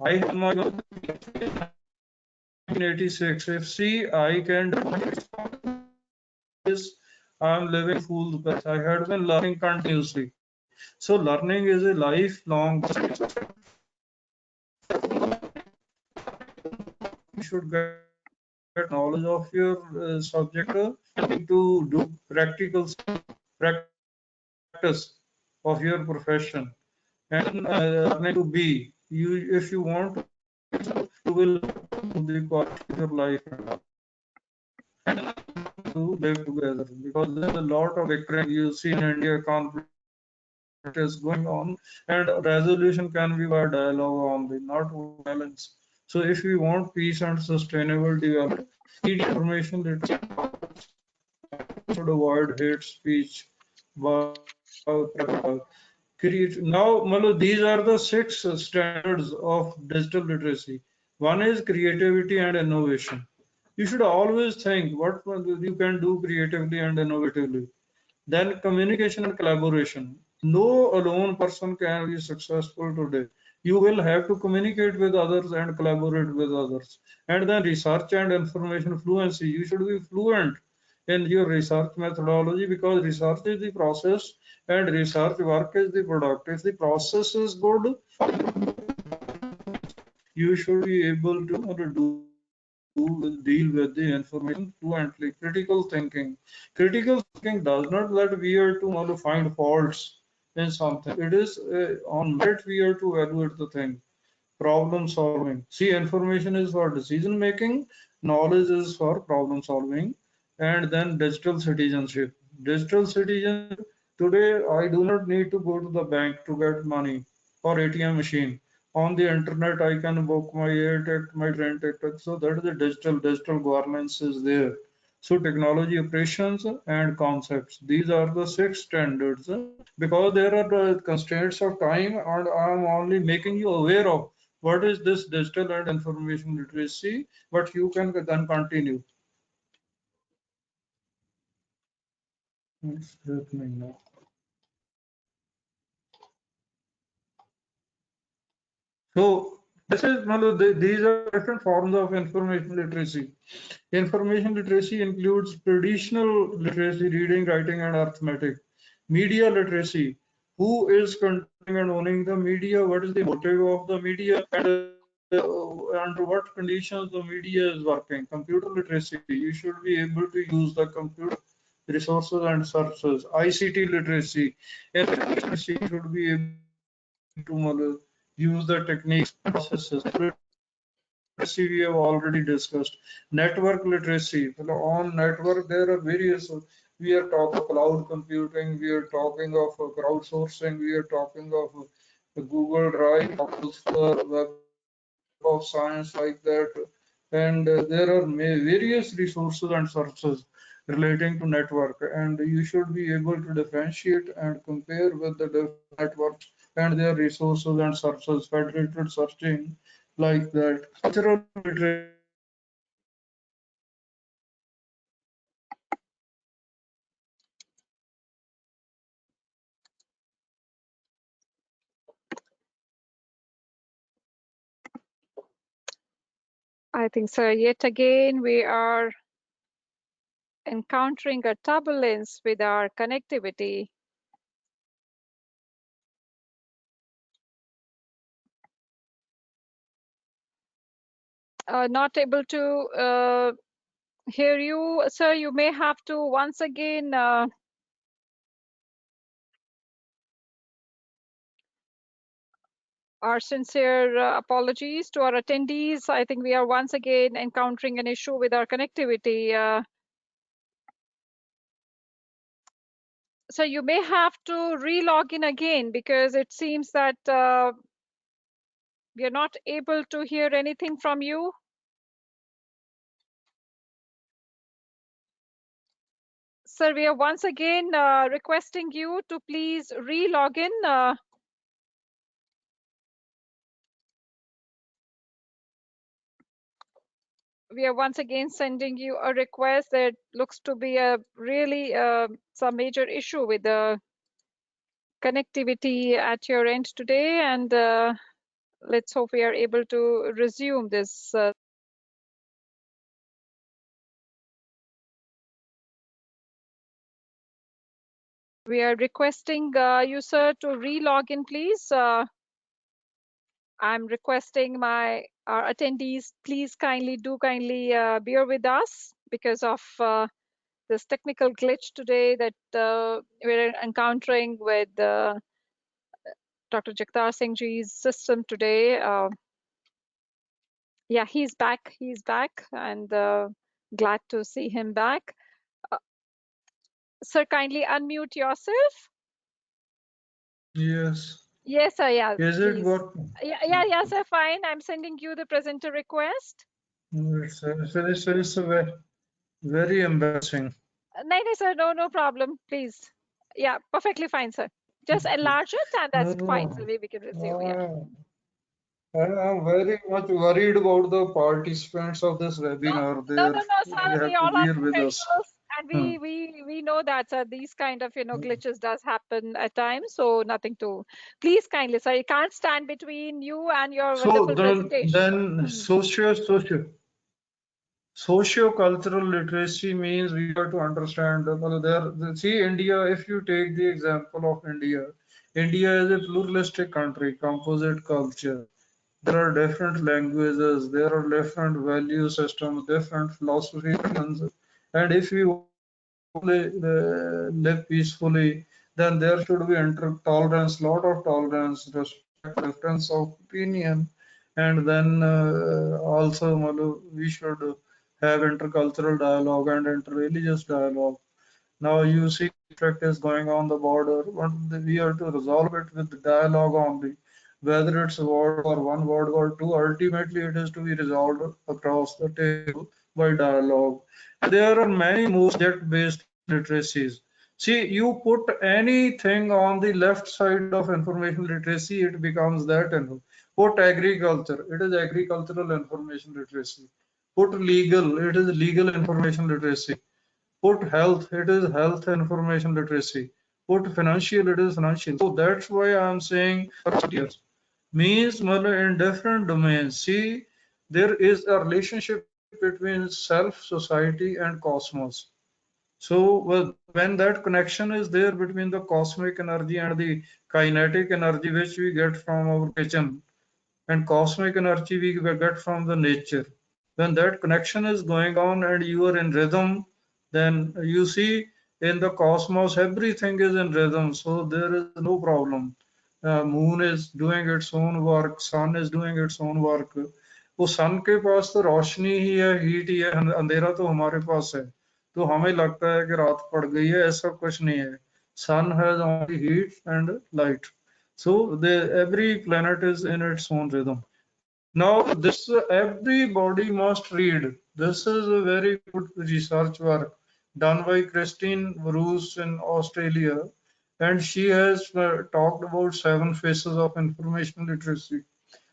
I had my 1986. If see, I can do this, I'm living fool's path. I had been learning continuously. So learning is a lifelong. You should get knowledge of your subject to do practice of your profession, and learning to be you. If you want to, you will improve the quality of your life to live together, because there's a lot of bickering. You see in India, conflict is going on, and resolution can be by dialogue only, not violence. So if we want peace and sustainable development, need information literacy, should avoid hate speech, create. Now, these are the six standards of digital literacy. One is creativity and innovation. You should always think what you can do creatively and innovatively. Then communication and collaboration. No alone person can be successful today. You will have to communicate with others and collaborate with others. And then research and information fluency. You should be fluent in your research methodology, because research is the process and research work is the product. If the process is good, you should be able to deal with the information fluently. Critical thinking does not let we are to find faults in something. It is on merit we are to evaluate the thing. Problem solving. See, information is for decision making, knowledge is for problem solving. And then digital citizenship. Digital citizenship, today I do not need to go to the bank to get money or ATM machine. On the internet I can book my air ticket, my train ticket. So that is the digital governance is there. So technology operations and concepts, these are the six standards. Because there are the constraints of time, and I am only making you aware of what is this digital and information literacy, but you can then continue. It's happening now. So this is these are different forms of information literacy. Information literacy includes traditional literacy, reading, writing, and arithmetic. Media literacy, who is controlling and owning the media, what is the motive of the media, and under what conditions the media is working. Computer literacy, you should be able to use the computer resources and services. ICT literacy, literacy should be able to use the techniques, processes. Literacy we have already discussed. Network literacy. On network, there are various. We are talking of cloud computing. We are talking of crowdsourcing. We are talking of Google Drive, Web of Science, like that. And there are various resources and services relating to network. And you should be able to differentiate and compare with the different networks and their resources and services, federated searching, like that. Cultural literacy. I think, sir, yet again, we are encountering a turbulence with our connectivity. Not able to hear you, sir. You may have to once again our sincere apologies to our attendees. I think we are once again encountering an issue with our connectivity. So you may have to re-log in again, because it seems that we are not able to hear anything from you. Sir, we are once again requesting you to please re-log in. We are once again sending you a request. That looks to be a really some major issue with the connectivity at your end today, and let's hope we are able to resume this. We are requesting you, sir, to re-log in, please. I'm requesting our attendees, please kindly bear with us because of this technical glitch today that we're encountering with Dr. Jagtar Singh ji's system today. Yeah, he's back. He's back, and glad to see him back. Sir, kindly unmute yourself. Yes. Yes, sir. Yeah, Is it please. working? Yeah, sir. Fine. I'm sending you the presenter request. It's very, very embarrassing. No, sir. No problem. Please. Yeah, perfectly fine, sir. Just enlarge it, and that's fine. So No, we can resume. Yeah. no. I am very much worried about the participants of this No, webinar. no, sir. They We have to all are bear with us. professionals, we know that these kind of glitches does happen at times. So nothing to. Please kindly, sir. I can't stand between you and your So wonderful presentation. then socio-cultural literacy means we have to understand well, see India, if you take the example of India, India is a pluralistic country, composite culture. There are different languages, there are different value systems, different philosophies, and if we want to live peacefully, then there should be tolerance, lot of tolerance, respect, difference of opinion, and then also we should have intercultural dialogue and interreligious dialogue. Now you see conflict is going on the border, but we have to resolve it with the dialogue only. Whether it's World War One, World War Two, ultimately it is to be resolved across the table by dialogue. There are many more subject-based literacies. See, you put anything on the left side of information literacy, it becomes that. And put agriculture, it is agricultural information literacy. Put legal, it is legal information literacy. Put health, it is health information literacy. Put financial, it is financial. So that's why I'm saying means in different domains. See, there is a relationship between self, society, and cosmos. So when that connection is there between the cosmic energy and the kinetic energy which we get from our kitchen, and cosmic energy we get from the nature. When that connection is going on and you are in rhythm, then you see in the cosmos everything is in rhythm, so there is no problem. Moon is doing its own work, sun is doing its own work. वो सन के पास तो रोशनी ही है, heat ही है, अंधेरा तो हमारे पास है. तो हमें लगता है कि रात पड़ गई है, ऐसा कुछ नहीं है. Sun has only heat and light. So every planet is in its own rhythm. Now, this everybody must read. This is a very good research work done by Christine Bruce in Australia, and she has talked about 7 phases of information literacy.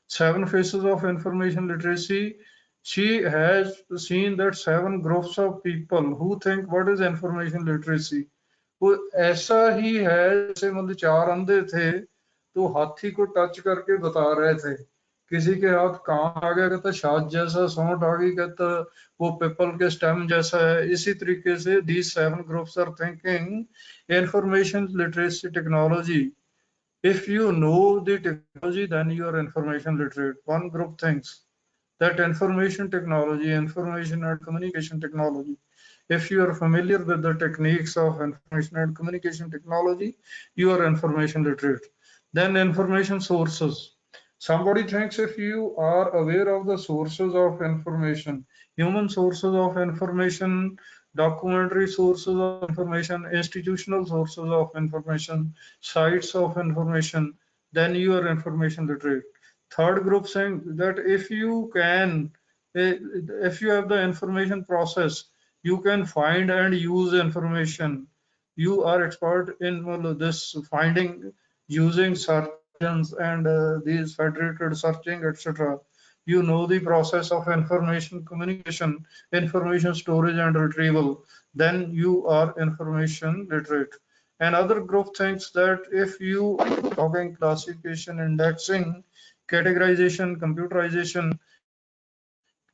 7 phases of information literacy. She has seen that 7 groups of people who think what is information literacy. वो ऐसा ही है जैसे मतलब 4 अंधे थे तो हाथी को टच करके बता रहे थे. किसी के हाथ कान आ गया, कहता शाद जैसा, सौंठ आ गई, कहता वो पीपल के स्टेम जैसा है. इसी तरीके से these 7 groups are thinking information literacy technology. If you know the technology, then you are information literate. One group thinks that information technology, information and communication technology, if you are familiar with the techniques of information and communication technology, you are information literate. Then information sources. Somebody thinks if you are aware of the sources of information, human sources of information, documentary sources of information, institutional sources of information, sites of information, then you are information literate. Third group saying that if you have the information process, you can find and use information. You are expert in this finding using search engines and these federated searching, etc. You know the process of information communication, information storage and retrieval. Then you are information literate. Another group thinks that if you are talking classification, indexing, categorization, computerization,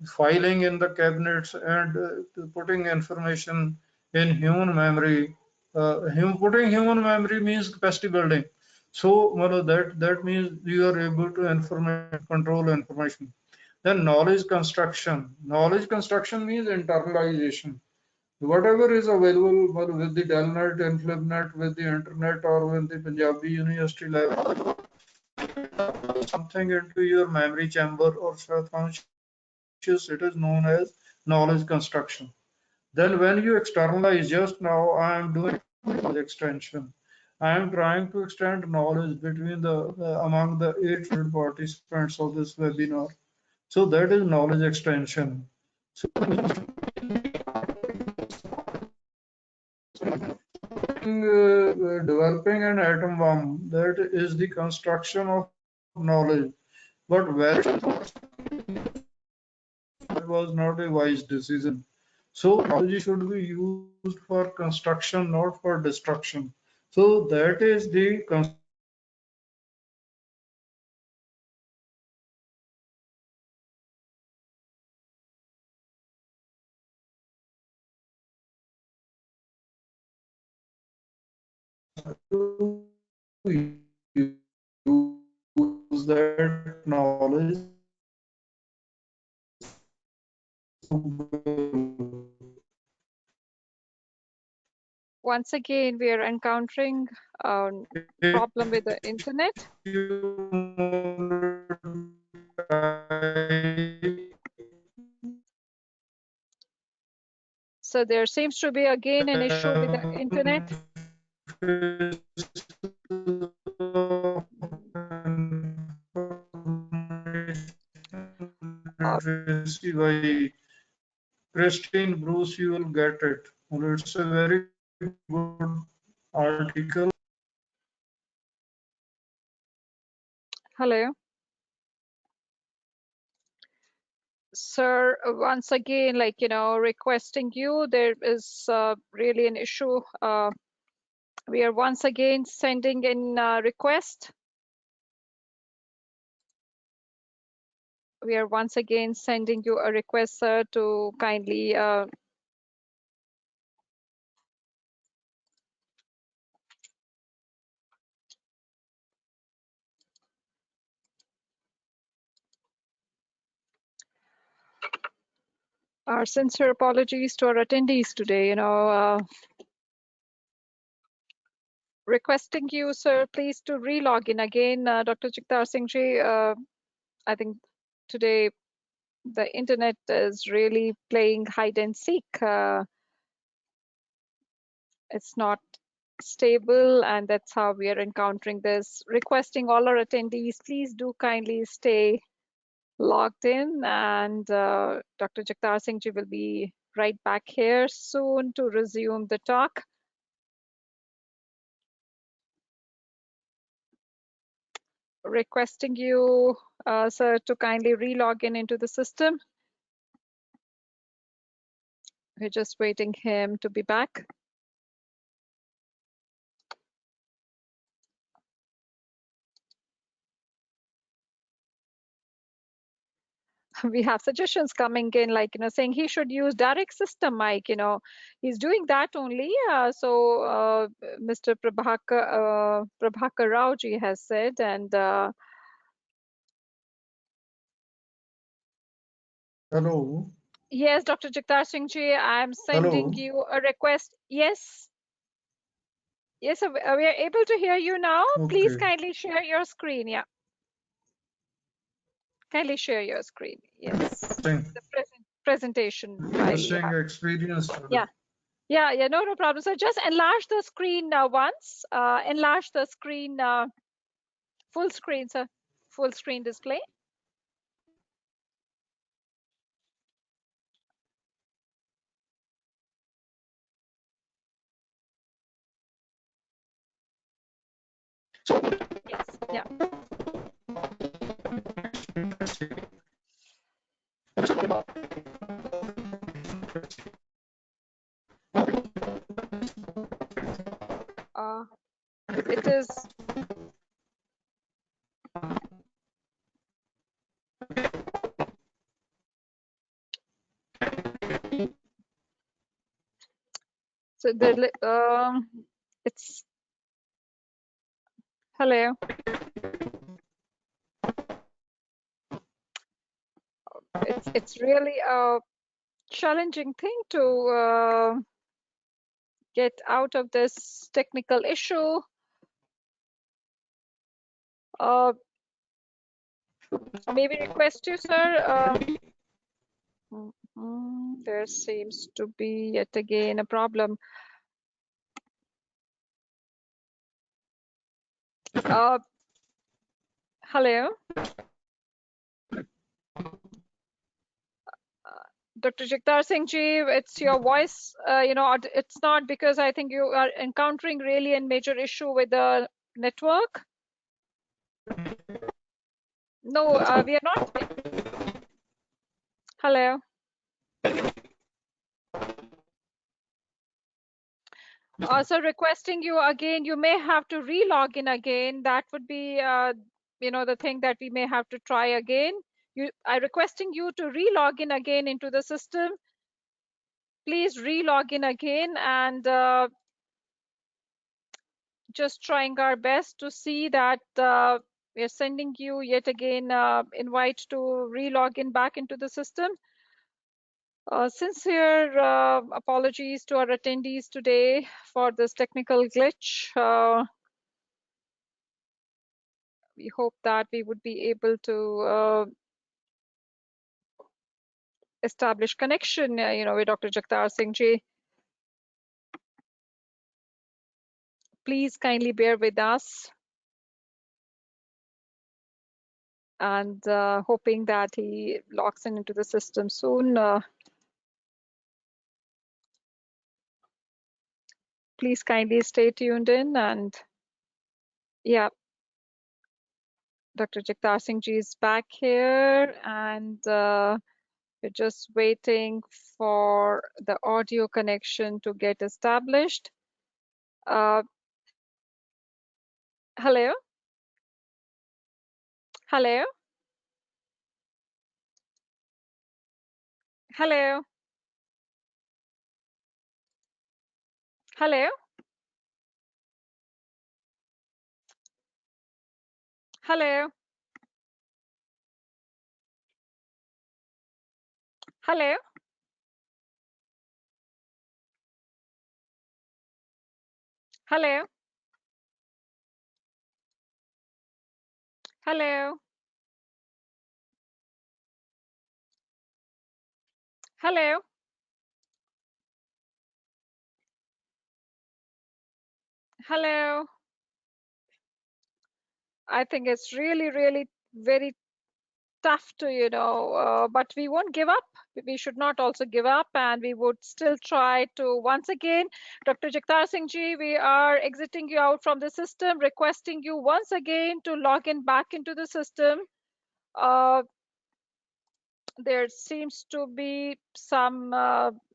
filing in the cabinets, and putting information in human memory. Putting human memory means capacity building. So that means you are able to information control information. Then knowledge construction. Knowledge construction means internalization. Whatever is available with the DELNET and FlipNet, with the internet or with the Punjabi University level, something into your memory chamber or subconscious, it is known as knowledge construction. Then when you externalize, just now I am doing knowledge extension. I am trying to extend knowledge between the among the 800 participants of this webinar. So that is knowledge extension. So developing an atom bomb, that is the construction of knowledge. But where it was not a wise decision. So technology should be used for construction, not for destruction. So that is the use that knowledge. Once again, we are encountering a problem with the internet. So there seems to be again an issue with the internet. By Christine Bruce, you will get it. Well, it's a very good article. Hello. Sir, once again, requesting you, there is really an issue. We are once again sending in a request. We are once again sending you a request, sir, to kindly our sincere apologies to our attendees today. Requesting you, sir, please to re-log in again. Dr. Jagtar Singh ji, I think today the internet is really playing hide and seek. It's not stable, and that's how we are encountering this. Requesting all our attendees, please do kindly stay logged in, and Dr. Jagtar Singh ji will be right back here soon to resume the talk. Requesting you, sir, to kindly re-log in into the system. We're just waiting him to be back. We have suggestions coming in, like, saying he should use direct system mic. He's doing that only. So Mr. Prabhakar Rao ji has said, and Hello. yes, Dr. Jagtar Singh ji, I'm sending Hello. you a request. Yes. Yes, we are able to hear you now. Please Okay. kindly share your screen. Yeah. Kindly share your screen. Yes. The presentation file you Interesting have. experience today. Yeah. Yeah, no problem. So just enlarge the screen once. Enlarge the screen, full screen, sir. Full screen display. Yes. Yeah. It is. So it's hello. It's really a challenging thing to get out of this technical issue. Maybe request you, sir. There seems to be yet again a problem. Hello. Dr. Jagtar Singh ji, it's your voice. It's not, because I think you are encountering really a major issue with the network. No, we are not. Hello. So requesting you again, you may have to re-log in again. That would be, the thing that we may have to try again. I requesting you to re-log in again into the system. Please re-log in again, and just trying our best to see that we are sending you yet again invite to re-log in back into the system. Sincere apologies to our attendees today for this technical glitch. We hope that we would be able to establish connection, with Dr. Jagtar Singh ji. Please kindly bear with us, and hoping that he logs in into the system soon. Please kindly stay tuned in, and yeah, Dr. Jagtar Singh ji is back here, and we're just waiting for the audio connection to get established. Hello? Hello? Hello? Hello? Hello? Hello? Hello? Hello? Hello? Hello? I think it's really, really very tough to, but we won't give up. We should not also give up, and we would still try to once again. Dr. Jagtar Singh ji, we are exiting you out from the system, requesting you once again to log in back into the system. There seems to be some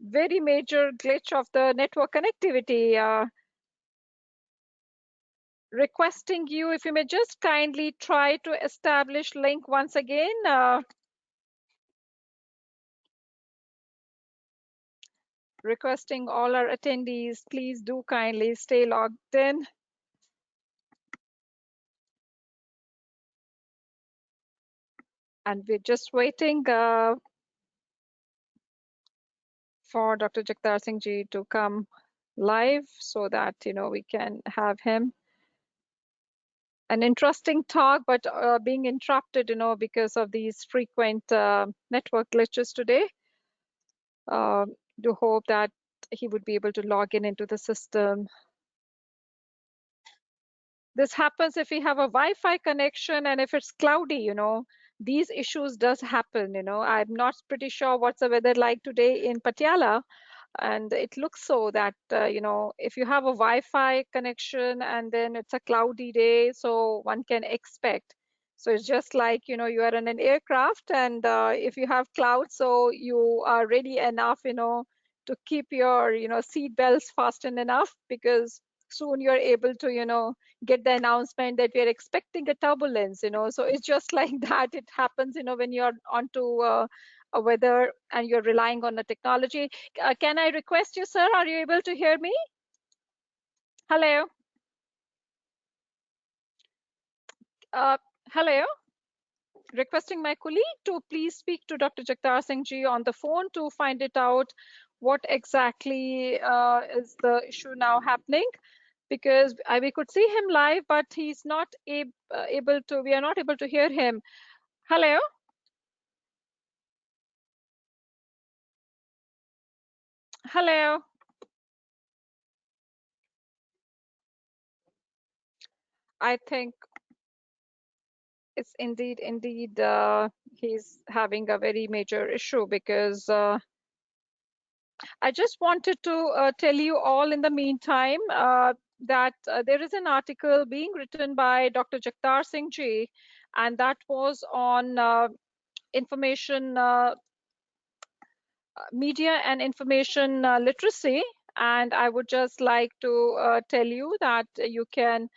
very major glitch of the network connectivity. Requesting you, if you may just kindly try to establish link once again. Requesting all our attendees, please do kindly stay logged in. And we're just waiting for Dr. Jagtar Singh ji to come live so that, we can have him. An interesting talk, but being interrupted, because of these frequent network glitches today. Do hope that he would be able to log in into the system. This happens if we have a Wi-Fi connection and if it's cloudy, these issues does happen. I'm not pretty sure what's the weather like today in Patiala, and it looks so that if you have a Wi-Fi connection and then it's a cloudy day, so one can expect. So it's just like you are in an aircraft, and if you have clouds, so you are ready enough to keep your seat belts fastened enough, because soon you're able to get the announcement that we're expecting a turbulence. So it's just like that. It happens when you're onto a weather and you're relying on the technology. Can I request you, sir? Are you able to hear me? Hello? Uh, hello? Requesting my colleague to please speak to Dr. Jagtar Singh ji on the phone to find it out what exactly is the issue now happening, because we could see him live, but he's not able to, we are not able to hear him. Hello? Hello? I think it's indeed, he's having a very major issue, because I just wanted to tell you all in the meantime that there is an article being written by Dr. Jagtar Singh ji, and that was on information, media and information literacy. and I would just like to tell you that you can.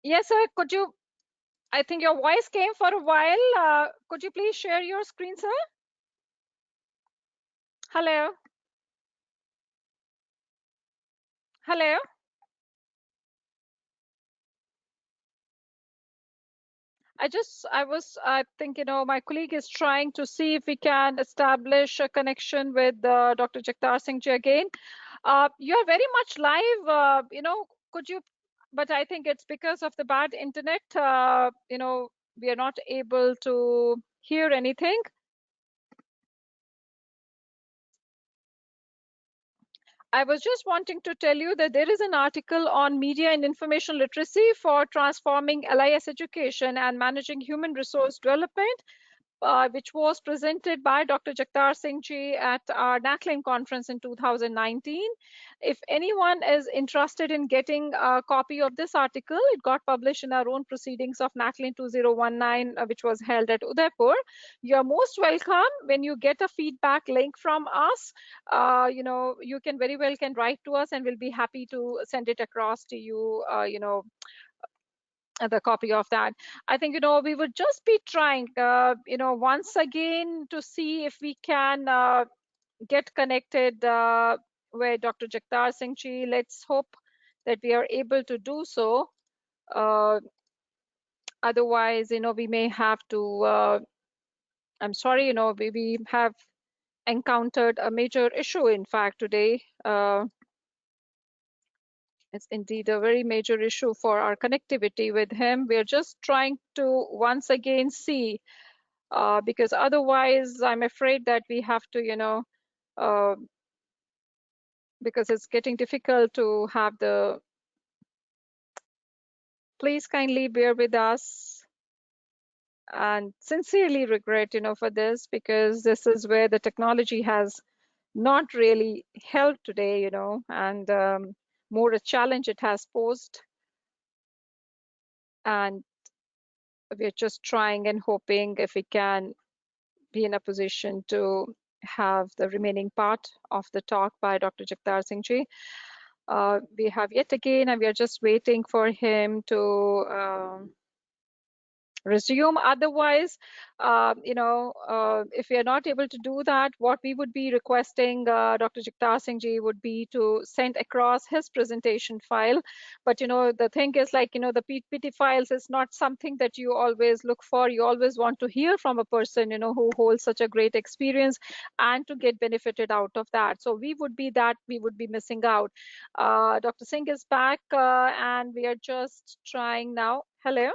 Yes, sir. Could you? I think your voice came for a while. Could you please share your screen, sir? Hello. Hello. I think, my colleague is trying to see if we can establish a connection with Dr. Jagtar Singh ji again. You are very much live, could you, but I think it's because of the bad internet, we are not able to hear anything. I was just wanting to tell you that there is an article on media and information literacy for transforming LIS education and managing human resource development, which was presented by Dr. Jagtar Singh ji at our NACLIN conference in 2019. If anyone is interested in getting a copy of this article, it got published in our own proceedings of NACLIN 2019, which was held at Udaipur. You're most welcome. When you get a feedback link from us, you can very well can write to us, and we'll be happy to send it across to you, the copy of that. I think, we would just be trying, once again to see if we can get connected with Dr. Jagtar Singh ji. Let's hope that we are able to do so. Otherwise, we may have to, I'm sorry, we have encountered a major issue, in fact, today. It's indeed a very major issue for our connectivity with him. We're just trying to once again see, because otherwise I'm afraid that we have to, uh, because it's getting difficult to have the, please kindly bear with us and sincerely regret, for this, because this is where the technology has not really helped today, and more a challenge it has posed. And we're just trying and hoping if we can be in a position to have the remaining part of the talk by Dr. Jagtar Singh ji. We have yet again, and we are just waiting for him to resume. Otherwise, if we are not able to do that, what we would be requesting Dr. Jagtar Singh ji would be to send across his presentation file. But the thing is, like, the PPT files is not something that you always look for. You always want to hear from a person who holds such a great experience and to get benefited out of that. So we would be missing out. Dr. Singh is back, and we are just trying now. Hello.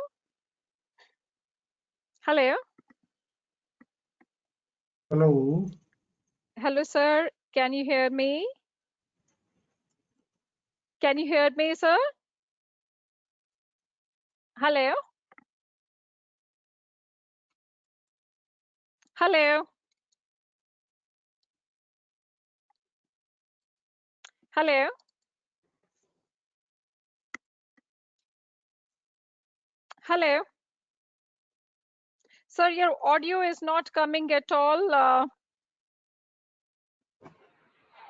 Hello. Hello. Hello, sir. Can you hear me? Can you hear me, sir? Hello? Hello? Hello? Hello? Sir, your audio is not coming at all.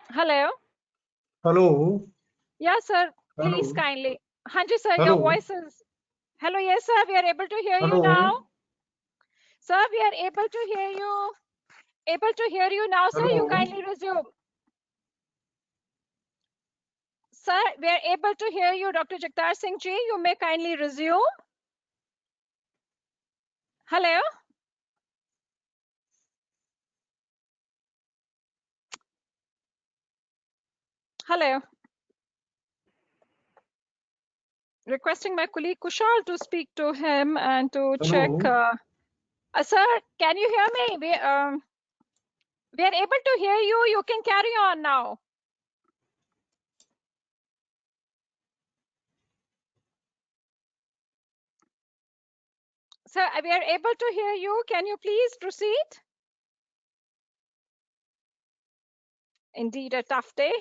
Hello? Hello. Yes, sir. Please Hello. kindly. Hanji, sir, your Hello. voice is. Hello, yes, sir. We are able to hear you now. Hello. Sir, we are able to hear you. Able to hear you now, sir. You Hello. kindly resume. Sir, we are able to hear you, Dr. Jagtar Singh ji. You may kindly resume. Hello? Hello? Requesting my colleague Kushal to speak to him and to check. Hello. Sir, can you hear me? We are able to hear you. You can carry on now. Sir, we are able to hear you. Can you please proceed? Indeed, a tough day.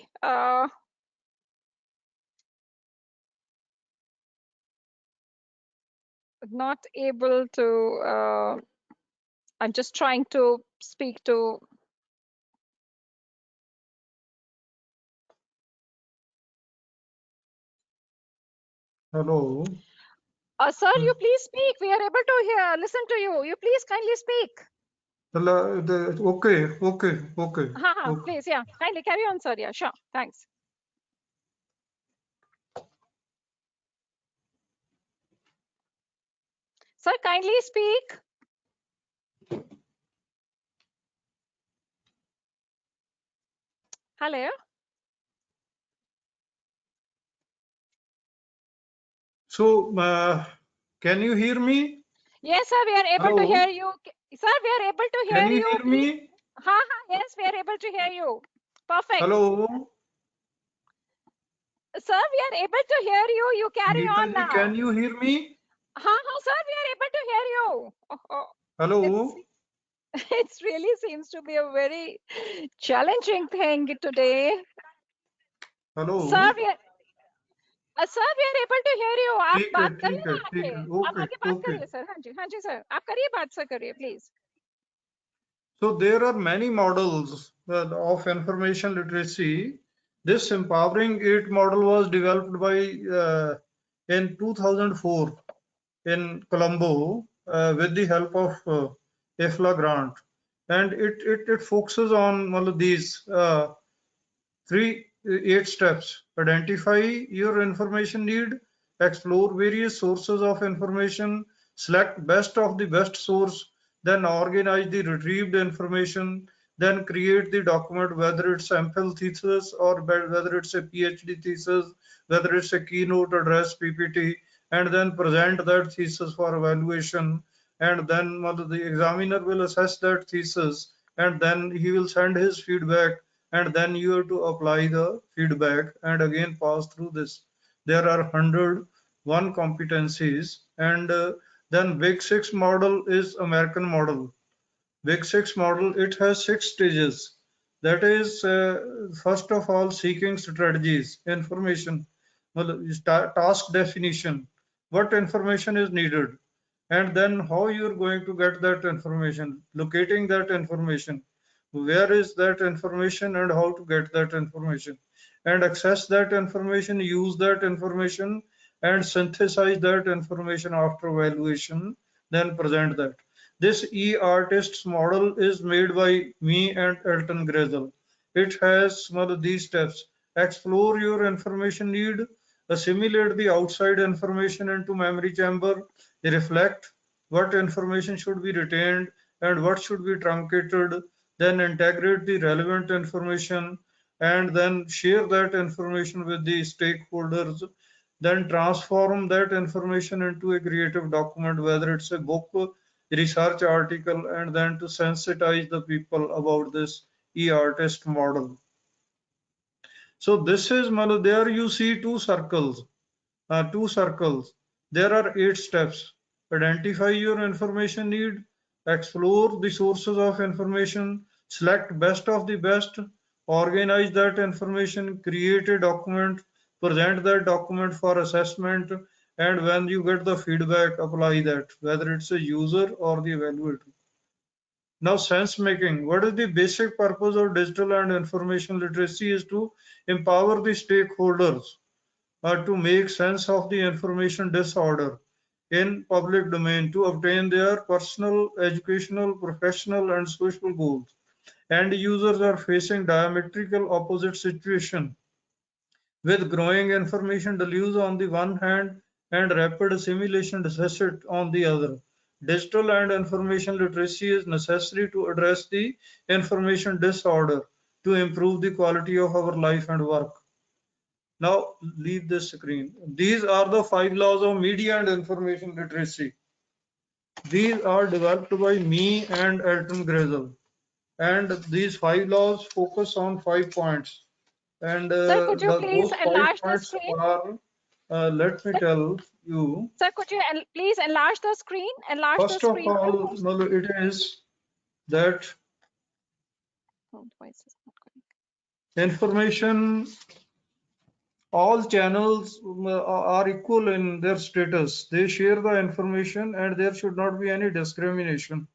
Not able to. I'm just trying to speak to Hello. Sir, you please speak. We are able to hear, listen to you. You please kindly speak. Okay, okay, okay, okay. Please, yeah. Kindly carry on, sir. Yeah, sure. Thanks. Sir, kindly speak. Hello. So, can you hear me? Yes, sir, we are able to hear Hello. you. Sir, we are able to Can hear you you. hear Please. me? Yes, we are able to hear you. Perfect. Hello. Sir, we are able to hear you. You carry Geeta on ji, can now. you hear me? Sir, we are able to hear you. It's Hello. it really seems to be a very challenging thing today. Sir, Hello. we are able to hear you. आप ठीक है, बात करिए ठीक ना है, ठीक आगे। है. आप Okay, आगे बात okay. करिए सर। हाँ जी सर। आप करिए बात सर करिए please. So there are many models of information literacy. This empowering it model was developed by in 2004 in Colombo with the help of IFLA grant, and it focuses on one of these eight steps. Identify your information need, explore various sources of information, select best of the best source, then organize the retrieved information, then create the document, whether it's MPhil thesis or whether it's a PhD thesis, whether it's a keynote address PPT, and then present that thesis for evaluation. And then the examiner will assess that thesis, and then he will send his feedback, and then you have to apply the feedback and again pass through this. There are 101 competencies, and then Big Six model is American model. Big Six model, it has 6 stages. That is, first of all, seeking strategies, information, task definition, what information is needed, and then how you're going to get that information, locating that information, where is that information and how to get that information, and access that information, use that information, and synthesize that information after evaluation, then present that. This e-artists model is made by me and Elton Grazel. It has one of these steps. Explore your information need, assimilate the outside information into memory chamber, reflect what information should be retained and what should be truncated, then integrate the relevant information, and then share that information with the stakeholders, then transform that information into a creative document, whether it's a book, research article, and then to sensitize the people about this e-artist model. So this is, there you see two circles. There are 8 steps. Identify your information need, explore the sources of information, select best of the best, organize that information, create a document, present that document for assessment, and when you get the feedback, apply that, whether it's a user or the evaluator. Now, sense making. What is the basic purpose of digital and information literacy is to empower the stakeholders to make sense of the information disorder in public domain to obtain their personal, educational, professional, and social goals. And users are facing diametrical opposite situation with growing information deluge on the one hand and rapid assimilation deficit on the other. Digital and information literacy is necessary to address the information disorder to improve the quality of our life and work. Now leave this screen. These are the 5 laws of media and information literacy. These are developed by me and Elton Grazel. And these 5 laws focus on 5 points. And Sir, could you please those five enlarge the points screen? are, let me Sir, tell you, sir, could you please enlarge the screen? Enlarge the first of screen, sir. all, it is that Oh, the voice is not coming. information, all channels are equal in their status. They share the information and there should not be any discrimination.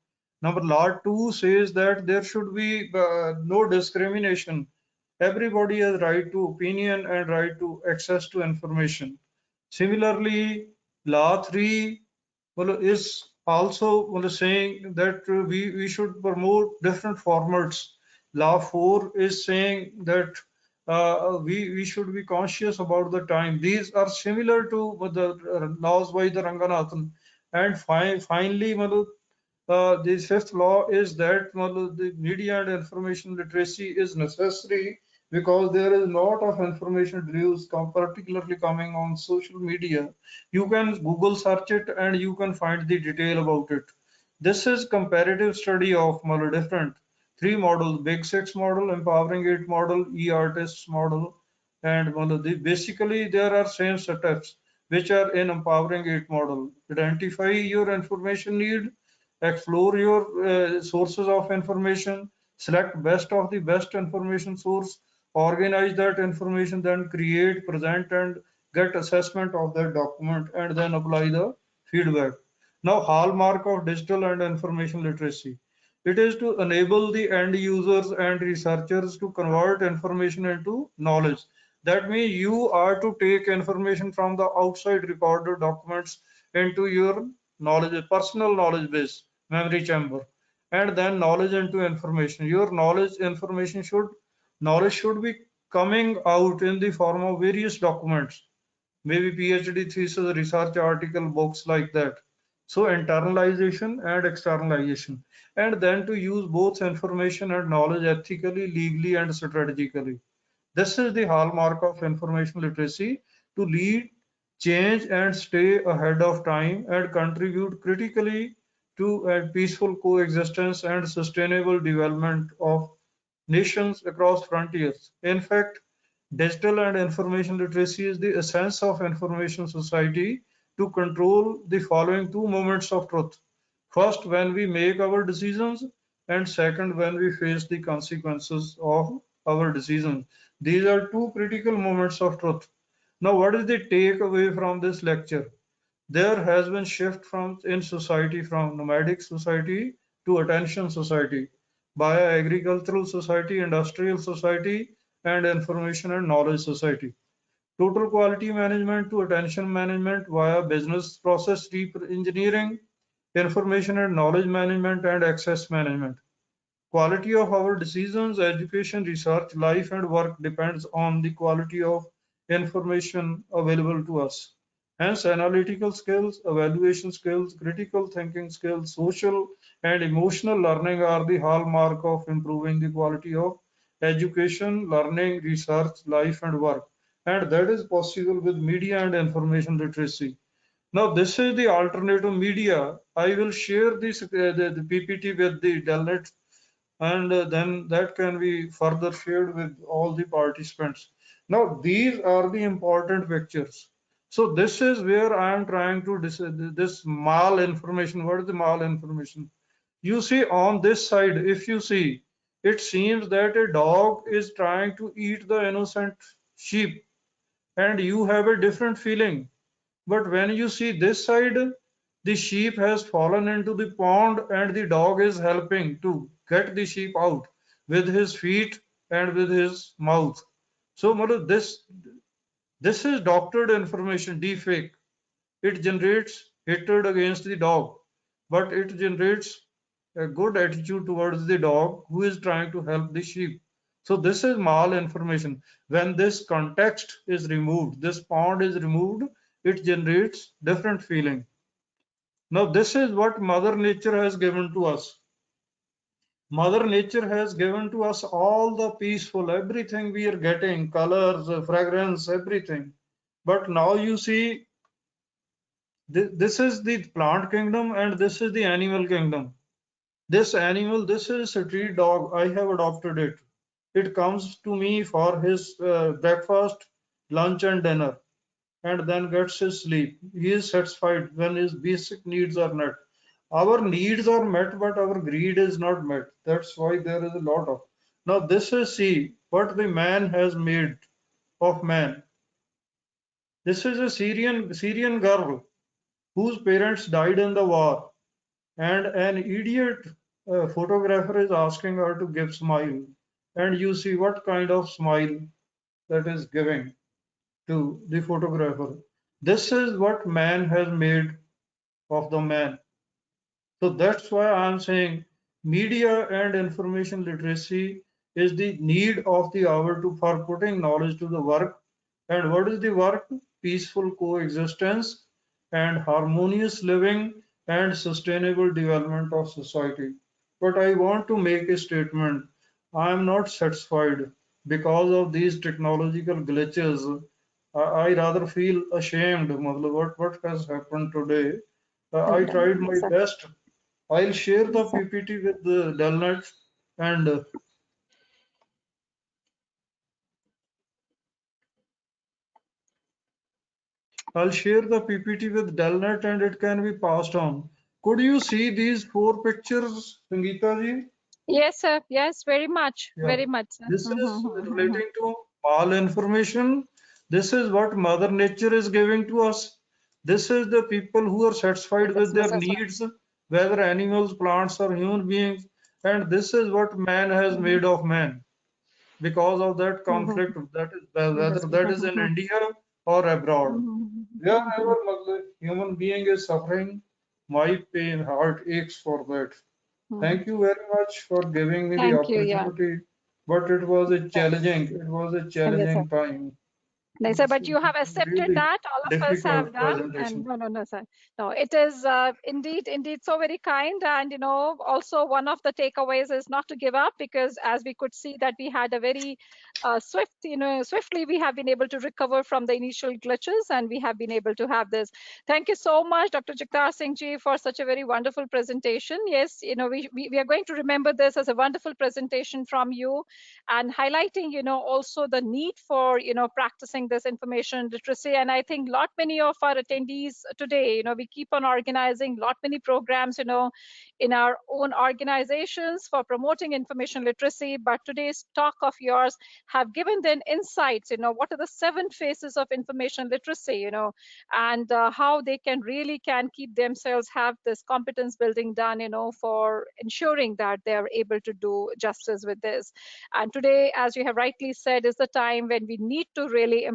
Number law 2 says that there should be no discrimination. Everybody has right to opinion and right to access to information. Similarly, law 3 is also saying that we should promote different formats. Law 4 is saying that we should be conscious about the time. These are similar to the laws by the Ranganathan. And finally, the fifth law is that the media and information literacy is necessary because there is a lot of information news, particularly coming on social media. You can Google search it and you can find the detail about it. This is comparative study of different three models: Big Six model, Empowering Eight model, E-Artists model, and basically there are same steps which are in Empowering Eight model. Identify your information need, explore your sources of information, select best of the best information source, organize that information, then create, present, and get assessment of that document, and then apply the feedback. Now, hallmark of digital and information literacy. It is to enable the end users and researchers to convert information into knowledge. That means you are to take information from the outside recorded documents into your knowledge, personal knowledge base, memory chamber, and then knowledge into information. Your knowledge should be coming out in the form of various documents, maybe PhD thesis, research article, books like that. So internalization and externalization, and then to use both information and knowledge ethically, legally, and strategically. This is the hallmark of information literacy: to lead change and stay ahead of time and contribute critically to a peaceful coexistence and sustainable development of nations across frontiers. In fact, digital and information literacy is the essence of information society to control the following two moments of truth. First, when we make our decisions, and second, when we face the consequences of our decisions. These are two critical moments of truth. Now, what is the takeaway from this lecture? There has been shift from in society from nomadic society to attention society, via agricultural society, industrial society, and information and knowledge society. Total quality management to attention management via business process engineering, information and knowledge management, and access management. Quality of our decisions, education, research, life, and work depends on the quality of information available to us. Hence, analytical skills, evaluation skills, critical thinking skills, social and emotional learning are the hallmark of improving the quality of education, learning, research, life, and work. And that is possible with media and information literacy. Now, this is the alternative media. I will share the PPT with the DELNET, and then that can be further shared with all the participants. Now, these are the important pictures. So this is where I am trying to this malinformation. What is the malinformation? You see on this side, if you see, it seems that a dog is trying to eat the innocent sheep, and you have a different feeling. But when you see this side, the sheep has fallen into the pond and the dog is helping to get the sheep out with his feet and with his mouth. So this is doctored information, deepfake. It generates hatred against the dog, but it generates a good attitude towards the dog who is trying to help the sheep. So this is malinformation. When this context is removed, this pond is removed, it generates different feeling. Now this is what Mother Nature has given to us. Mother Nature has given to us all the peaceful, everything we are getting, colors, fragrance, everything. But now you see, this is the plant kingdom and this is the animal kingdom. This animal, this is a street dog. I have adopted it. It comes to me for his breakfast, lunch, and dinner, and then gets his sleep. He is satisfied when his basic needs are met. Our needs are met, but our greed is not met. That's why there is a lot of. Now, this is see what the man has made of man. This is a Syrian girl whose parents died in the war, and an idiot photographer is asking her to give smile, and you see what kind of smile that is giving to the photographer. This is what man has made of the man. So that's why I'm saying media and information literacy is the need of the hour for putting knowledge to the work. And what is the work? Peaceful coexistence and harmonious living and sustainable development of society. But I want to make a statement. I am not satisfied because of these technological glitches. I rather feel ashamed. What has happened today? I tried my Yes, sir. best. I'll share the Yes, sir. PPT with the DELNET and I'll share the PPT with DELNET and it can be passed on. Could you see these four pictures, Sangeeta ji? Yes, sir. Yes, Yeah. very much, sir. This is relating to malinformation. This is what Mother Nature is giving to us. This is the people who are satisfied Yes, with yes, their sir. needs, whether animals, plants, or human beings. And this is what man has made of man. Because of that conflict, that is whether Yes, that is in India or abroad. Wherever human being is suffering, my pain, heart aches for that. Thank you very much for giving me the Thank you. Yeah. opportunity, but it was a Yes, sir. challenging time. No, sir, This but you have is accepted really that all of us have difficult done, and presentation. no, no, no, sir. No, it is indeed so very kind, and also one of the takeaways is not to give up, because as we could see that we had a very swiftly we have been able to recover from the initial glitches, and we have been able to have this. Thank you so much, Dr. Jagtar Singh ji, for such a very wonderful presentation. Yes, we are going to remember this as a wonderful presentation from you, and highlighting also the need for practicing this information literacy. And I think lot many of our attendees today, we keep on organizing lot many programs in our own organizations for promoting information literacy, but today's talk of yours have given them insights, what are the 7 phases of information literacy, and how they can keep themselves have this competence building done, for ensuring that they are able to do justice with this. And today, as you have rightly said, is the time when we need to really implement,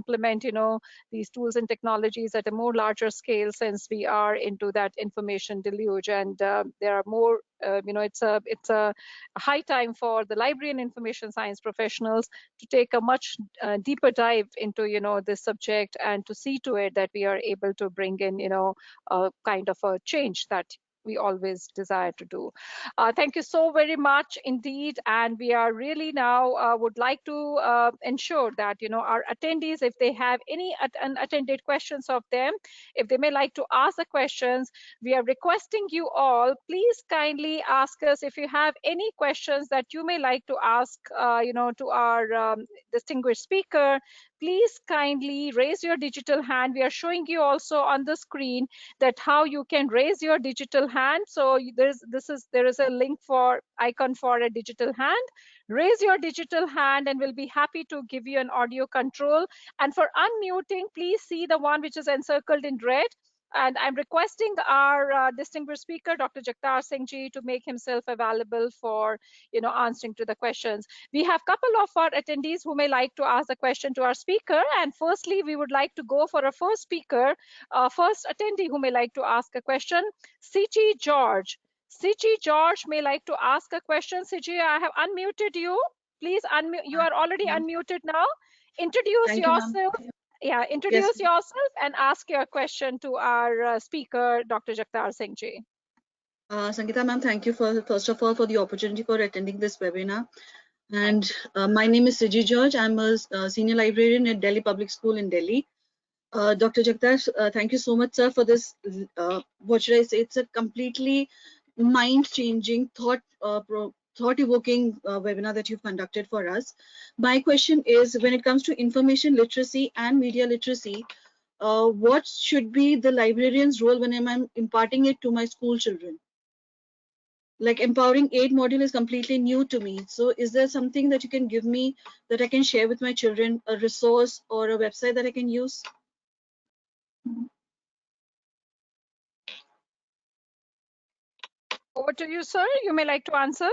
these tools and technologies at a more larger scale, since we are into that information deluge, and there are more. It's a high time for the library and information science professionals to take a much deeper dive into this subject, and to see to it that we are able to bring in a kind of a change that we always desire to do. Thank you so very much indeed. And we are really now would like to ensure that our attendees, if they have any unattended questions of them, if they may like to ask the questions, we are requesting you all, please kindly ask us if you have any questions that you may like to ask to our distinguished speaker. Please kindly raise your digital hand. We are showing you also on the screen that how you can raise your digital hand. So there is a link for icon for a digital hand. Raise your digital hand and we'll be happy to give you an audio control. And for unmuting, please see the one which is encircled in red. And I'm requesting our distinguished speaker, Dr. Jagtar Singh ji, to make himself available for answering to the questions. We have a couple of our attendees who may like to ask the question to our speaker. And firstly, we would like to go for a first speaker, first attendee who may like to ask a question, Sichi George. Sichi George may like to ask a question. Sichi, I have unmuted you. Please unmute. You are already Ma'am. unmuted now. Introduce Thank you, ma'am. yourself. Yeah, Yes, introduce yourself and ask your question to our speaker, Dr. Jagtar Singh ji. Sangeeta ma'am, thank you first of all for the opportunity for attending this webinar. And my name is Siji George. I'm a senior librarian at Delhi Public School in Delhi. Dr. Jagtar, thank you so much, sir, for this. What should I say? It's a completely mind-changing, thought-evoking webinar that you've conducted for us. My question is, when it comes to information literacy and media literacy, what should be the librarian's role when I'm imparting it to my school children? Like empowering aid module is completely new to me. So is there something that you can give me that I can share with my children, a resource or a website that I can use? Over to you, sir. You may like to answer.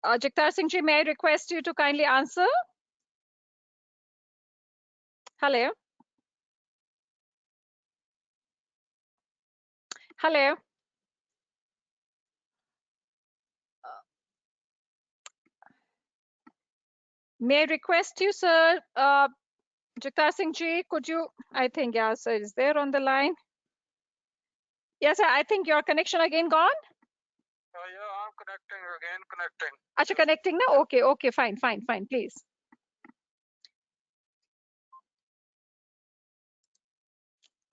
Jagtar Singh ji, may I request you to kindly answer? Hello. Hello. May I request you, sir, Jagtar Singh ji, could you, I think, yeah, sir, is there on the line? Yes, sir, I think your connection again gone? Yeah, I'm connecting. Acha, connecting now? Okay, okay, fine, please.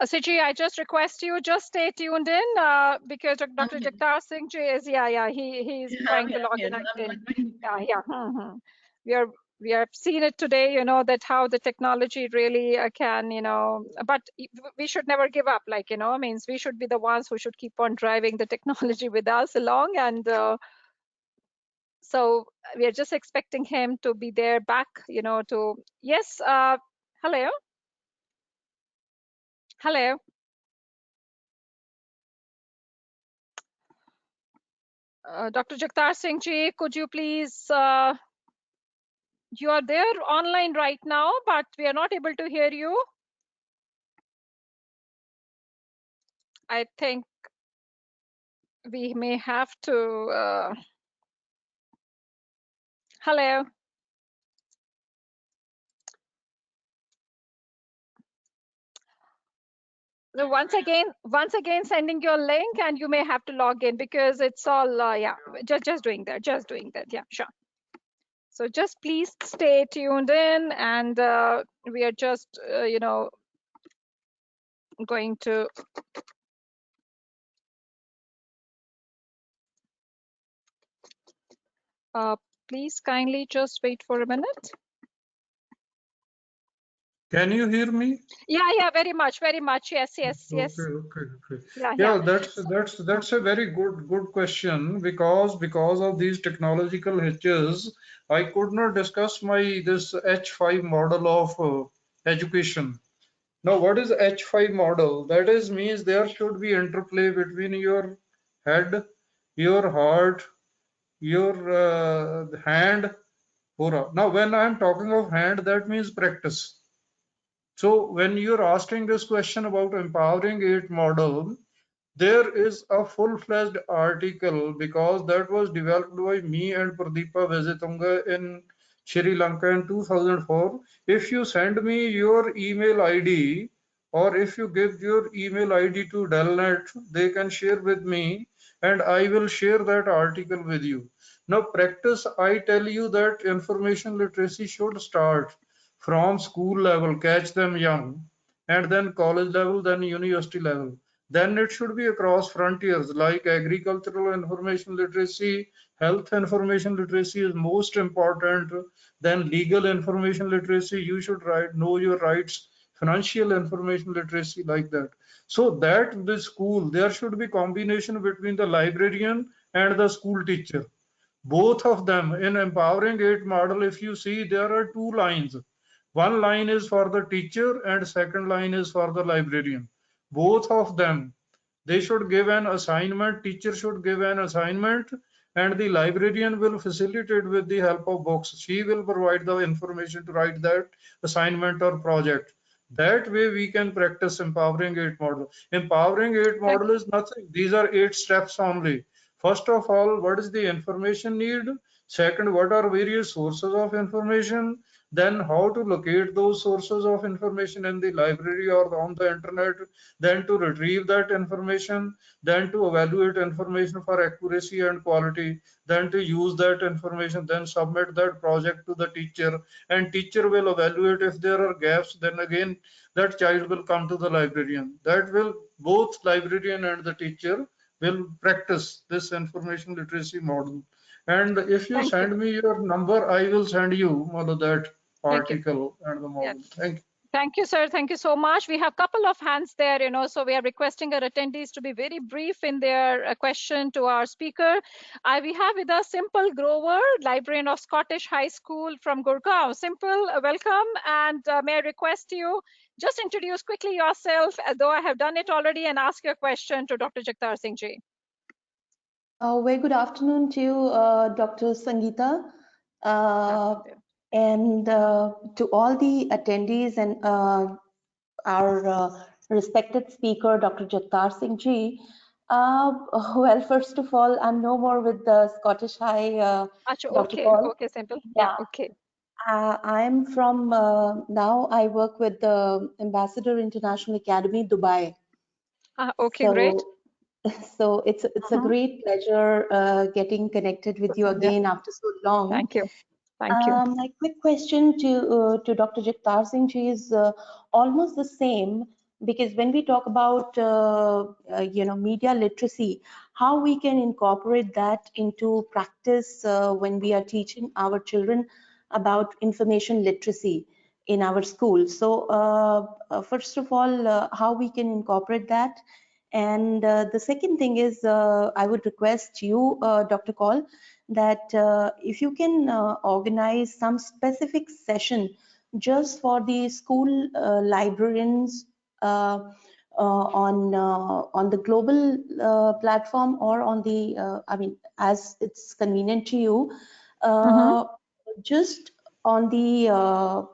Siji, I just request you just stay tuned in because Dr. Jagtar Singh ji is, he's trying to log in again. Yeah. We have seen it today, you know, that how the technology really can, you know, but we should never give up, like, you know, means we should be the ones who should keep on driving the technology with us along. And so we are just expecting him to be there back, you know, to, yes, hello. Hello. Dr. Jagtar Singh ji, could you please, you are there online right now, but we are not able to hear you. I think we may have to, hello. So once again, sending your link and you may have to log in because it's all, just doing that, yeah, sure. So just please stay tuned in and we are just, you know, going to please kindly just wait for a minute. Can you hear me? Yeah, very much. Yes. Okay. Yeah. That's a very good question because of these technological hitches, I could not discuss this H5 model of education. Now, what is H5 model? That is means there should be interplay between your head, your heart, your hand. Now, when I'm talking of hand, that means practice. So when you're asking this question about empowering eight model, there is a full-fledged article because that was developed by me and Pradeepa Vezitunga in Sri Lanka in 2004. If you send me your email ID or if you give your email ID to DELNET, they can share with me and I will share that article with you. Now practice, I tell you that information literacy should start from school level, catch them young, and then college level, then university level. Then it should be across frontiers like agricultural information literacy, health information literacy is most important. Then legal information literacy, you should know your rights, financial information literacy like that. So that the school, there should be combination between the librarian and the school teacher. Both of them in empowering eight model, if you see, there are two lines. One line is for the teacher and second line is for the librarian. Both of them, they should give an assignment, teacher should give an assignment and the librarian will facilitate with the help of books. She will provide the information to write that assignment or project. That way we can practice empowering eight model. Empowering eight model is nothing. These are 8 steps only. First of all, what is the information need? Second, what are various sources of information? Then how to locate those sources of information in the library or on the internet, then to retrieve that information, then to evaluate information for accuracy and quality, then to use that information, then submit that project to the teacher, and teacher will evaluate if there are gaps, then again that child will come to the librarian. That will, both librarian and the teacher will practice this information literacy model. And if you send me your number, I will send you that article and the model. Thank you. Thank you, sir. Thank you so much. We have a couple of hands there, you know, so we are requesting our attendees to be very brief in their question to our speaker. We have with us Simple Grover, librarian of Scottish High School from Gurgaon. Simple, welcome. And may I request you just introduce quickly yourself, though I have done it already, and ask your question to Dr. Jagtar Singh ji. Very good afternoon to you, Dr. Sangeeta. And to all the attendees and our respected speaker, Dr. Jagtar Singh ji. Well, first of all, I'm no more with the Scottish High, Acha, Dr. okay, Paul. okay, simple. Yeah, Yeah, okay. I'm from, now I work with the Ambassador International Academy, Dubai. Okay, great. So it's a great pleasure getting connected with you Yeah, again after so long. thank you. Thank you. My quick question to Dr. Jagtar Singh ji is almost the same, because when we talk about media literacy, how we can incorporate that into practice when we are teaching our children about information literacy in our schools. So first of all, how we can incorporate that, and the second thing is I would request you, Dr. Kaul, that if you can organize some specific session just for the school librarians on the global platform, or on the I mean, as it's convenient to you, just on the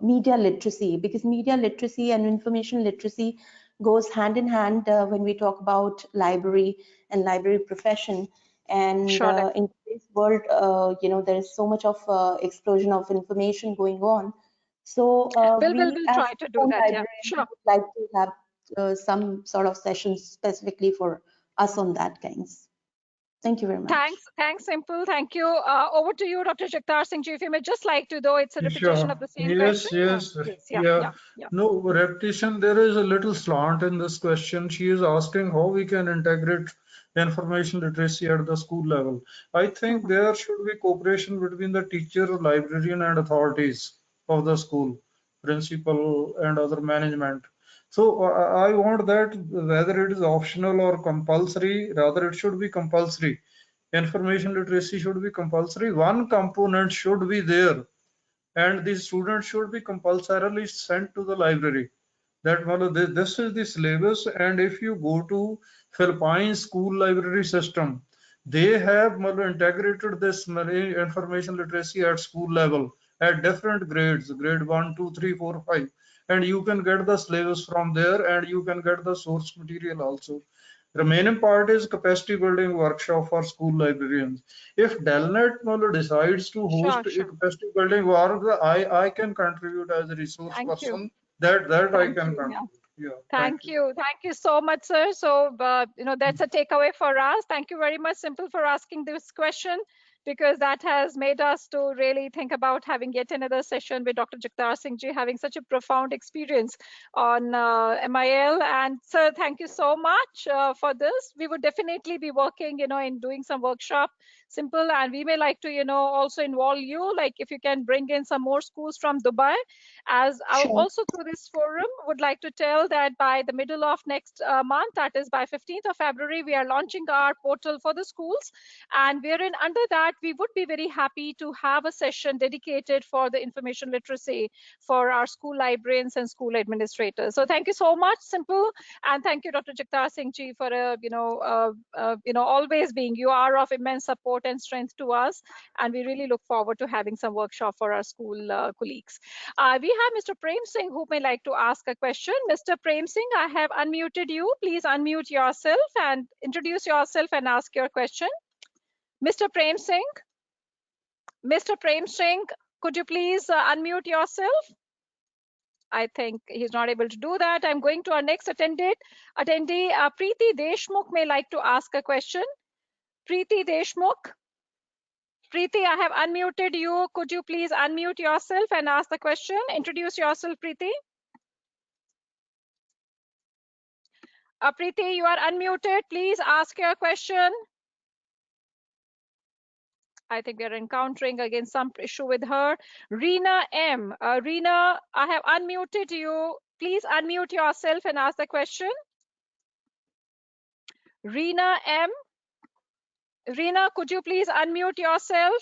media literacy, because media literacy and information literacy goes hand in hand when we talk about library and library profession. And Sure. in today's world, there is so much of explosion of information going on. So We'll we, try as to do school that. Yeah, librarians, sure. would like to have some sort of sessions specifically for us on that kinds. Thank you very much. Thanks, Simple. Thank you. Over to you, Dr. Jagtar Singh ji. If you may just like to, though it's a repetition of Sure. the same Yes, question. yes, Please. yeah. Yeah. No repetition. There is a little slant in this question. She is asking how we can integrate information literacy at the school level. I think there should be cooperation between the teacher, librarian, and authorities of the school, principal, and other management. So I want that whether it is optional or compulsory, rather it should be compulsory. Information literacy should be compulsory. One component should be there, and the students should be compulsorily sent to the library. That this is the syllabus, and if you go to Philippine school library system, they have integrated this information literacy at school level at different grades, grade 1, 2, 3, 4, 5, and you can get the syllabus from there, and you can get the source material also. Remaining part is capacity building workshop for school librarians. If DELNET decides to host a Sure. capacity building work, I can contribute as a resource Thank you. person. That I Thank can you. Yeah. contribute. Yeah, thank Thank you. you. Thank you so much, sir. So, that's a takeaway for us. Thank you very much, Simple, for asking this question, because that has made us to really think about having yet another session with Dr. Jagtar Singh ji, having such a profound experience on MIL. And sir, thank you so much for this. We would definitely be working, in doing some workshop, Simple, and we may like to, also involve you, like if you can bring in some more schools from Dubai, as I Sure. also through this forum would like to tell that by the middle of next month, that is by 15th of February, we are launching our portal for the schools, and wherein under that we would be very happy to have a session dedicated for the information literacy for our school librarians and school administrators. So thank you so much, Simple, and thank you, Dr. Jagtar Singh ji, for always being, you are of immense support and strength to us, and we really look forward to having some workshop for our school colleagues. We have Mr. Prem Singh who may like to ask a question. Mr. Prem Singh, I have unmuted you. Please unmute yourself and introduce yourself and ask your question. Mr. Prem Singh? Mr. Prem Singh, could you please unmute yourself? I think he's not able to do that. I'm going to our next attendee. Preeti Deshmukh may like to ask a question. Preeti Deshmukh? Preeti, I have unmuted you. Could you please unmute yourself and ask the question? Introduce yourself, Preeti. Preeti, you are unmuted. Please ask your question. I think we are encountering again some issue with her. Reena M. Reena, I have unmuted you. Please unmute yourself and ask the question. Reena M. Reena, could you please unmute yourself?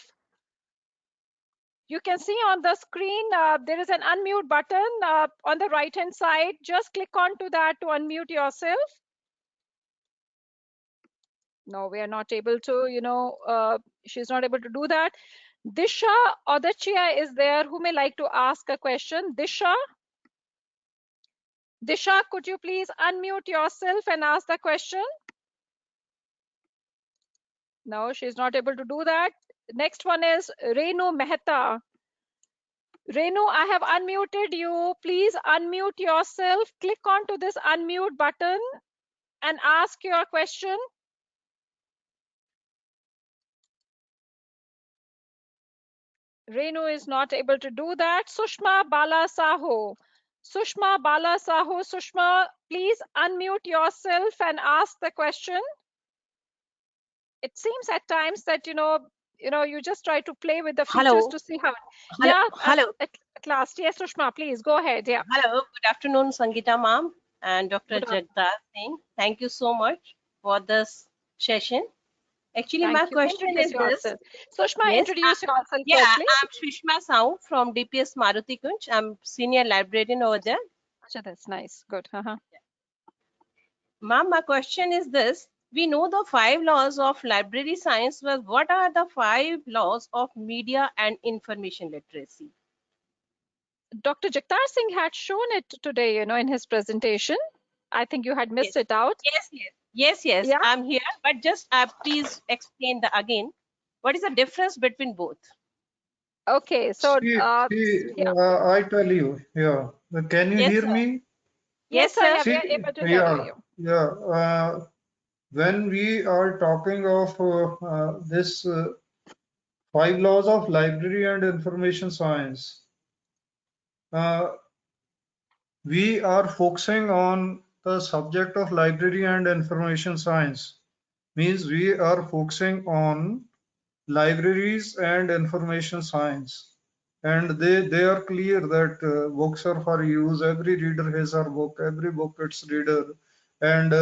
You can see on the screen, there is an unmute button on the right-hand side. Just click onto that to unmute yourself. No, we are not able to, she's not able to do that. Disha Odachia is there who may like to ask a question. Disha, could you please unmute yourself and ask the question? No, she's not able to do that. Next one is Renu Mehta. Renu, I have unmuted you. Please unmute yourself. Click onto this unmute button and ask your question. Renu is not able to do that. Sushma Bala Saho. Sushma Bala Saho. Sushma, please unmute yourself and ask the question. It seems at times that you just try to play with the features Hello. to see how. Hello. Yeah. Hello. At last, yes, Sushma, please go ahead. Yeah. Hello. Good afternoon, Sangeeta ma'am and Dr. Good afternoon. Jagtar Singh. Thank you so much for this session. Actually, my Thank you. question Introduce is this. yourself. Sushma, Yes. introduce yourself Yeah, firstly. I'm Shishma Sahu from DPS Maruti Kunj. I'm senior librarian over there. Acha, that's nice. Good. Ma'am, my question is this. We know the 5 laws of library science, but what are the 5 laws of media and information literacy? Dr. Jagtar Singh had shown it today, in his presentation. I think you had missed it out. Yes, Yeah. I'm here, but just please explain again. What is the difference between both? Okay, so yeah. I tell you, yeah. Can you Yes, hear sir. me? Yes, sir. Yeah, we See, are able to hear you. yeah. When we are talking of this 5 laws of library and information science, we are focusing on the subject of library and information science. Means we are focusing on libraries and information science, and they are clear that books are for use. Every reader has her book, every book its reader, and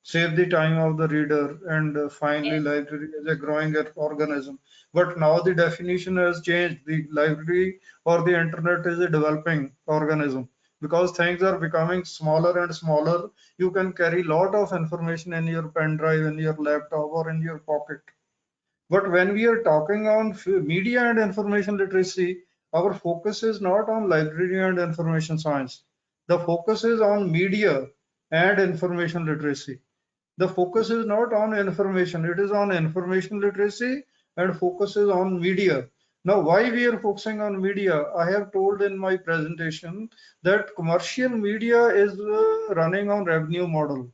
save the time of the reader, and finally library is a growing organism. But now the definition has changed. The library or the internet is a developing organism, because things are becoming smaller and smaller. You can carry lot of information in your pen drive, in your laptop, or in your pocket. But when we are talking on media and information literacy, our focus is not on library and information science. The focus is on media and information literacy. The focus is not on information, it is on information literacy, and focus is on media. Now, why we are focusing on media? I have told in my presentation that commercial media is running on revenue model.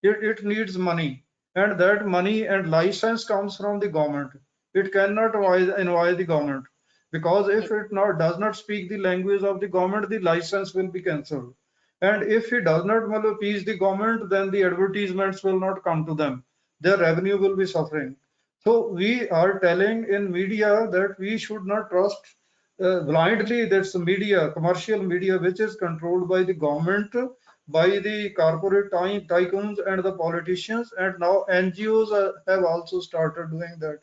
It needs money, and that money and license comes from the government. It cannot invite the government, because if it does not speak the language of the government, the license will be cancelled. And if it does not appease the government, then the advertisements will not come to them. Their revenue will be suffering. So we are telling in media that we should not trust blindly. That's media, commercial media, which is controlled by the government, by the corporate tycoons and the politicians, and now NGOs have also started doing that.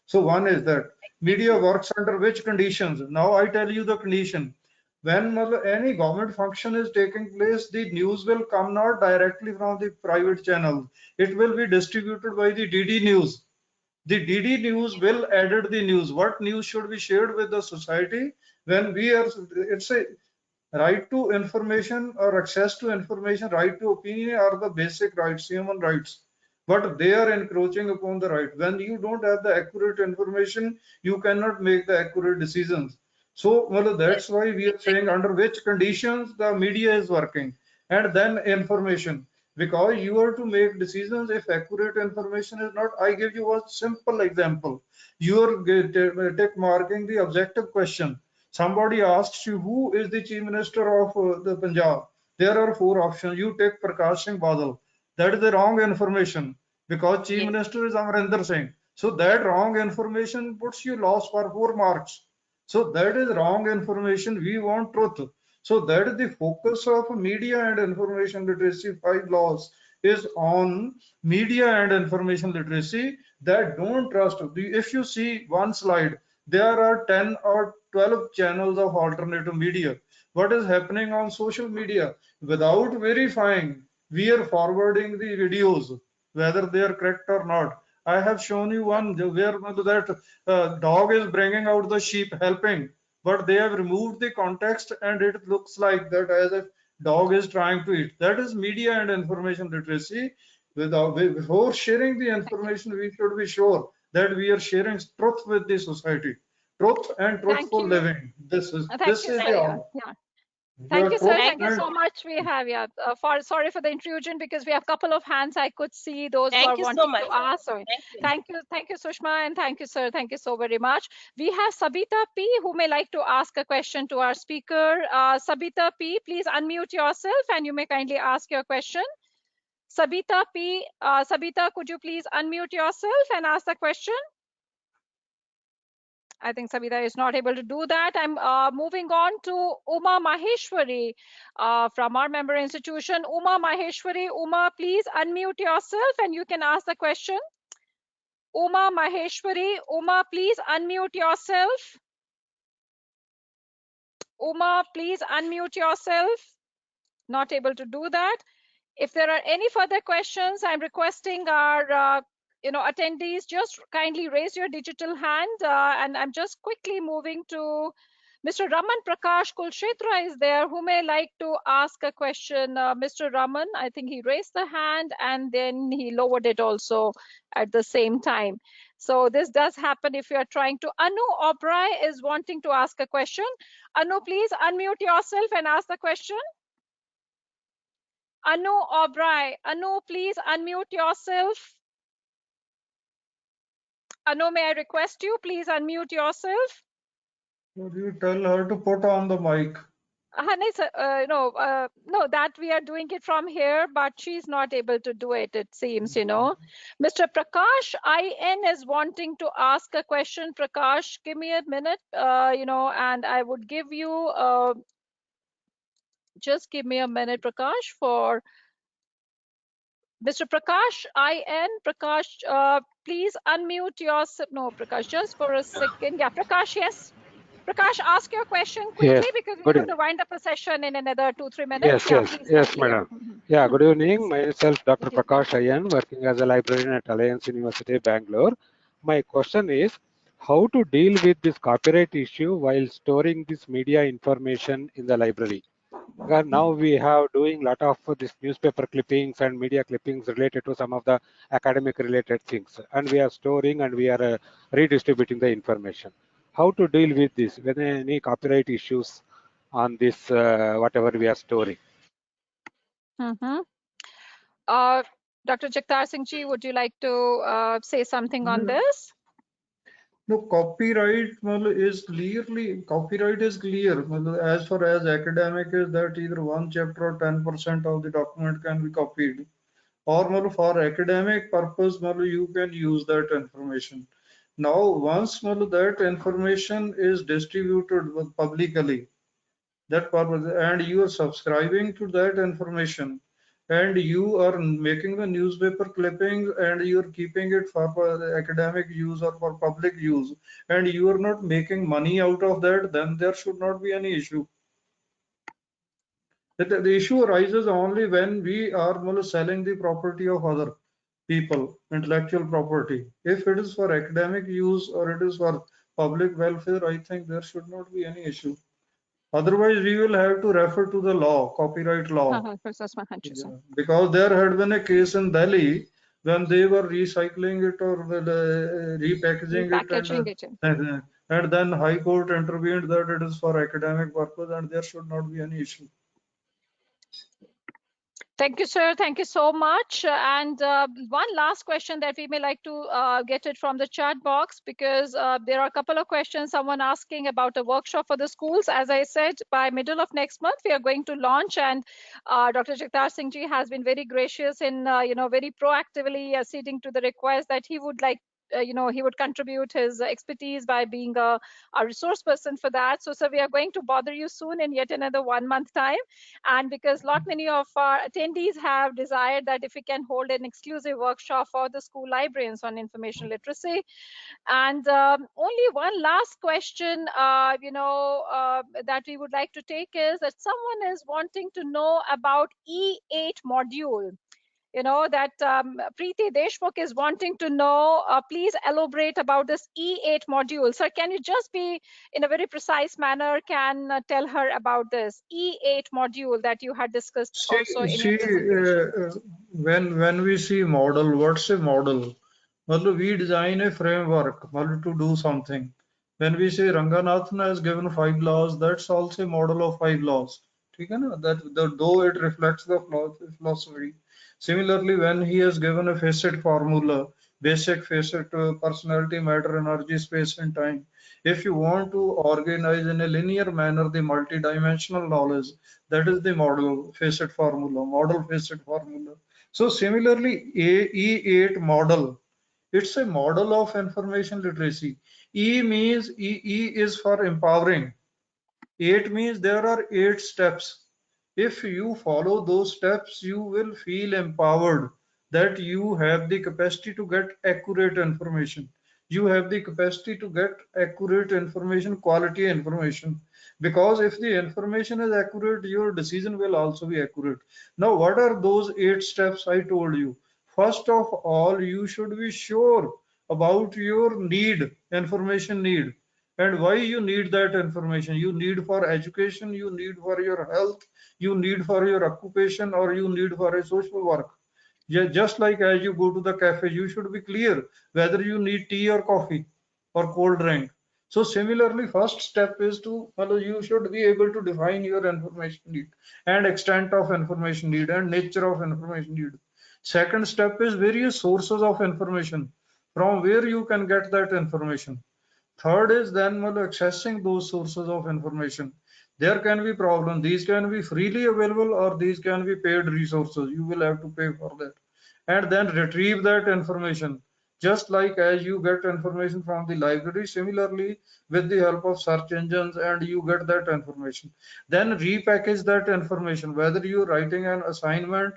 So one is that media works under which conditions? Now I tell you the condition. When any government function is taking place, the news will come not directly from the private channels. It will be distributed by the DD News. The DD News will edit the news. What news should be shared with the society? When we are, it's a right to information or access to information, right to opinion are the basic rights, human rights. But they are encroaching upon the right. When you don't have the accurate information, you cannot make the accurate decisions. So, well, that's why we are saying under which conditions the media is working, and then information. Because you are to make decisions if accurate information is not. I give you a simple example. You are marking the objective question. Somebody asks you who is the chief minister of the Punjab. There are 4 options. You take Prakash Singh Badal. That is the wrong information, because chief minister is Amarinder Singh. So that wrong information puts you lost for 4 marks. So that is wrong information. We want truth. So that is the focus of media and information literacy. 5 laws is on media and information literacy, that don't trust. If you see one slide, there are 10 or 12 channels of alternative media. What is happening on social media? Without verifying, we are forwarding the videos, whether they are correct or not. I have shown you one where that dog is bringing out the sheep helping, but they have removed the context and it looks like that as if dog is trying to eat. That is media and information literacy. Before sharing the information, we should be sure that we are sharing truth with the society, truth and Thank truthful you. living. This is Thank you, sir. the Yeah, all. yeah. Thank you, sir. Truth Thank Thank you you and so so much. We have, yeah, sorry for the intrusion because we have a couple of hands. I could see those who are Thank you so wanting to much. ask. So Thank thank you, Sushma, and thank you, sir. Thank you so very much. We have Sabita P, who may like to ask a question to our speaker. Sabita P, please unmute yourself and you may kindly ask your question. Sabita P, Sabita, could you please unmute yourself and ask the question? I think Sabita is not able to do that. I'm moving on to Uma Maheshwari from our member institution. Uma Maheshwari, Uma, please unmute yourself and you can ask the question. Uma Maheshwari, Uma, please unmute yourself. Uma, please unmute yourself. Not able to do that. If there are any further questions, I'm requesting our attendees just kindly raise your digital hand, and I'm just quickly moving to Mr. Raman Prakash Kulshetra is there who may like to ask a question. Mr. Raman, I think he raised the hand and then he lowered it also at the same time. So this does happen if you are trying to. Anu Obrai is wanting to ask a question. Anu, please unmute yourself and ask the question. Anu Obrai, Anu, please unmute yourself. Anu, may I request you, please unmute yourself. Would you tell her to put on the mic? No, that we are doing it from here, but she's not able to do it, it seems, Mr. Prakash IN is wanting to ask a question. Prakash, give me a minute, and I would give you, just give me a minute, Prakash, for Mr. Prakash IN. Prakash, please unmute yourself. No, Prakash, just for a second. Yeah, Prakash, yes. Prakash, ask your question quickly Yes, because we're good going evening. to wind up a session in another 2-3 minutes. Yes, Yeah, yes, please yes, continue. madam. Yeah, good evening. Myself, Dr. Good evening. Prakash Ayan, working as a librarian at Alliance University, Bangalore. My question is, how to deal with this copyright issue while storing this media information in the library? Because now we have doing lot of this newspaper clippings and media clippings related to some of the academic related things, and we are storing and we are redistributing the information. How to deal with this when any copyright issues on this whatever we are storing? Mm-hmm. Dr. Jagtar Singh ji, would you like to say something on this? No, copyright is clear. As far as academic is that either one chapter or 10% of the document can be copied. Or for academic purpose, you can use that information. Now, once that information is distributed publicly, that purpose, and you are subscribing to that information, and you are making the newspaper clippings and you are keeping it for academic use or for public use, and you are not making money out of that, then there should not be any issue. The issue arises only when we are selling the property of other people, intellectual property. If it is for academic use or it is for public welfare, I think there should not be any issue. Otherwise, we will have to refer to the law, copyright law. Because there had been a case in Delhi when they were recycling it or repackaging it, and then High Court intervened that it is for academic purpose and there should not be any issue. Thank you, sir. Thank you so much. And one last question that we may like to get it from the chat box, because there are a couple of questions, someone asking about a workshop for the schools. As I said, by middle of next month, we are going to launch, and Dr. Jagtar Singh ji has been very gracious in, very proactively acceding to the request that he would like he would contribute his expertise by being a resource person for that. So, sir, we are going to bother you soon in yet another 1 month time. And because many of our attendees have desired that if we can hold an exclusive workshop for the school librarians on information literacy. And only one last question, that we would like to take is that someone is wanting to know about E8 module. that Preeti Deshmukh is wanting to know, please elaborate about this E8 module. Sir, can you just be in a very precise manner, can tell her about this E8 module that you had discussed also in your presentation? When we see model, what's a model? Well, we design a framework to do something. When we say Ranganathan has given 5 laws, that's also a model of 5 laws. Though it reflects the philosophy. Similarly, when he has given a facet formula, basic facet, personality, matter, energy, space, and time. If you want to organize in a linear manner the multidimensional knowledge, that is the model facet formula, model facet formula. So similarly, E8 model, it's a model of information literacy. E is for empowering. 8 means there are 8 steps. If you follow those steps, you will feel empowered that you have the capacity to get accurate information. You have the capacity to get accurate information, quality information. Because if the information is accurate, your decision will also be accurate. Now, what are those 8 steps I told you? First of all, you should be sure about your need, information need, and why you need that information. You need for education, you need for your health, you need for your occupation, or you need for a social work. Yeah, just like as you go to the cafe, you should be clear whether you need tea or coffee or cold drink. So similarly, first step is to, well, you should be able to define your information need and extent of information need and nature of information need. Second step is various sources of information from where you can get that information. Third is then accessing those sources of information. There can be problem. These can be freely available or these can be paid resources. You will have to pay for that. And then retrieve that information. Just like as you get information from the library, similarly with the help of search engines, and you get that information. Then repackage that information, whether you're writing an assignment,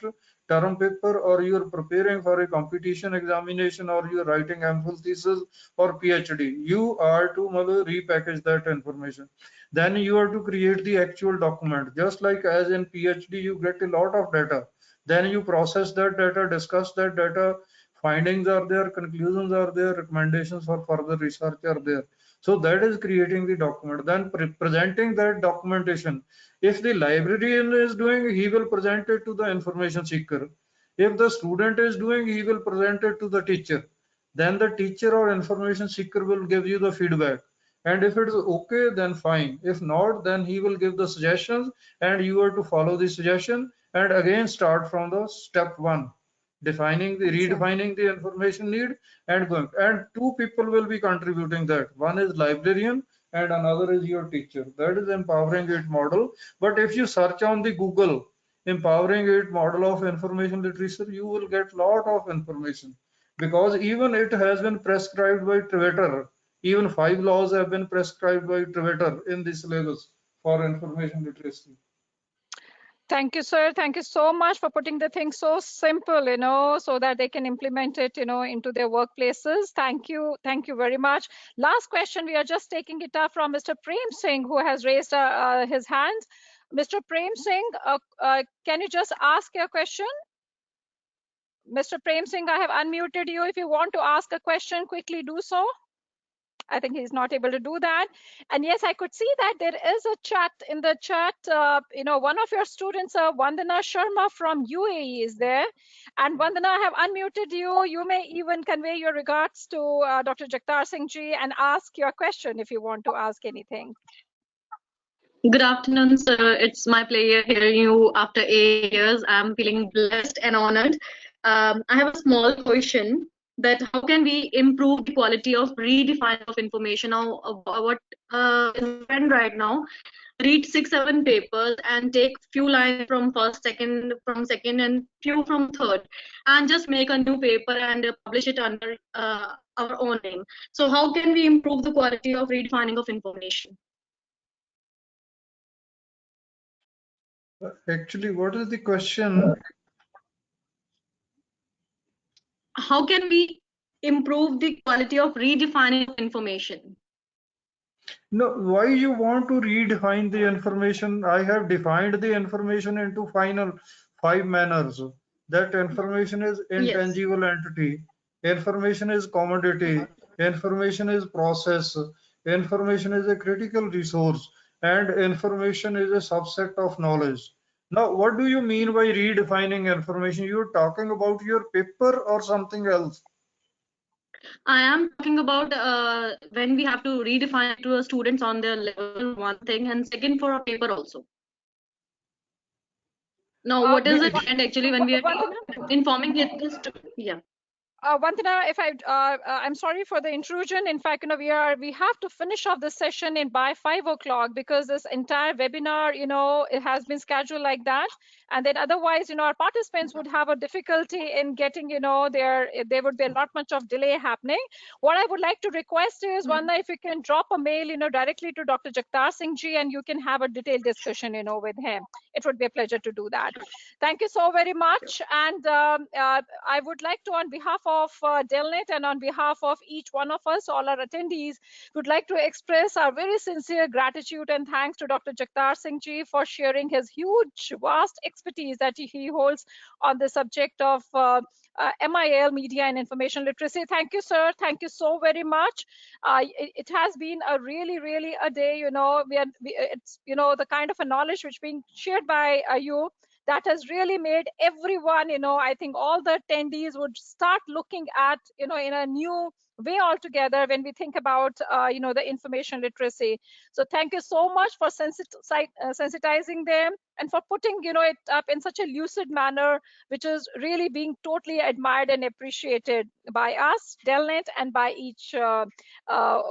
term paper, or you're preparing for a competition examination, or you're writing MPhil thesis or PhD, you are to repackage that information. Then you are to create the actual document. Just like as in PhD, you get a lot of data. Then you process that data, discuss that data, findings are there, conclusions are there, recommendations for further research are there. So that is creating the document. Then presenting that documentation. If the librarian is doing, he will present it to the information seeker. If the student is doing, he will present it to the teacher. Then the teacher or information seeker will give you the feedback. And if it is okay, then fine. If not, then he will give the suggestions and you are to follow the suggestion and again start from the step 1, redefining the information need and going. And 2 people will be contributing that. One is librarian and another is your teacher. That is empowering it model. But if you search on the Google empowering it model of information literacy, you will get lot of information, because even it has been prescribed by Twitter. Even 5 laws have been prescribed by Twitter in the syllabus for information literacy. Thank you, sir. Thank you so much for putting the thing so simple, so that they can implement it, into their workplaces. Thank you. Thank you very much. Last question. We are just taking it up from Mr. Prem Singh, who has raised his hand. Mr. Prem Singh, can you just ask your question? Mr. Prem Singh, I have unmuted you. If you want to ask a question, quickly do so. I think he's not able to do that. And yes, I could see that there is a chat in the chat. One of your students, Vandana Sharma from UAE is there. And Vandana, I have unmuted you. You may even convey your regards to Dr. Jagtar Singh ji and ask your question if you want to ask anything. Good afternoon, sir. It's my pleasure hearing you after 8 years. I'm feeling blessed and honored. I have a small question, that how can we improve the quality of redefining of information? Now, what is a trend right now? Read 6-7 papers and take few lines from second, and few from third, and just make a new paper and publish it under our own name. So how can we improve the quality of redefining of information? Actually, what is the question? How can we improve the quality of redefining information? No, why you want to redefine the information? I have defined the information into 5 manners. that information is intangible entity, information is commodity, information is process, information is a critical resource, and information is a subset of knowledge. Now, what do you mean by redefining information? You're talking about your paper or something else? I am talking about when we have to redefine it to students on their level, one thing, and second for a paper also. Now, what is the trend actually when we are informing it? Yeah. Vandana, if I'm sorry for the intrusion. In fact, we have to finish off this session in by 5 o'clock because this entire webinar, it has been scheduled like that. And then otherwise, our participants would have a difficulty in getting, there would be a lot much of delay happening. What I would like to request is, Vandana, if you can drop a mail, directly to Dr. Jagtar Singh ji, and you can have a detailed discussion, with him. It would be a pleasure to do that. Thank you so very much. And I would like to, on behalf of DELNET and on behalf of each one of us, all our attendees, would like to express our very sincere gratitude and thanks to Dr. Jagtar Singh ji for sharing his huge, vast expertise that he holds on the subject of MIL, Media and Information Literacy. Thank you, sir. Thank you so very much. It has been a really a day, it's, the kind of a knowledge which being shared by you that has really made everyone, I think all the attendees would start looking at, in a new way altogether when we think about, the information literacy. So thank you so much for sensitizing them and for putting, it up in such a lucid manner, which is really being totally admired and appreciated by us, DELNET, and by each, of our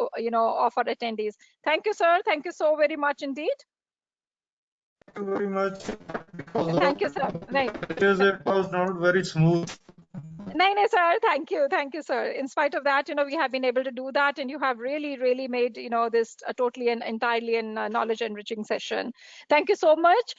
attendees. Thank you, sir. Thank you so very much indeed. Thank you very much. Thank you, sir. Right. Because it was not very smooth. No, sir. Thank you, sir. In spite of that, we have been able to do that, and you have really made, this totally and entirely in knowledge enriching session. Thank you so much.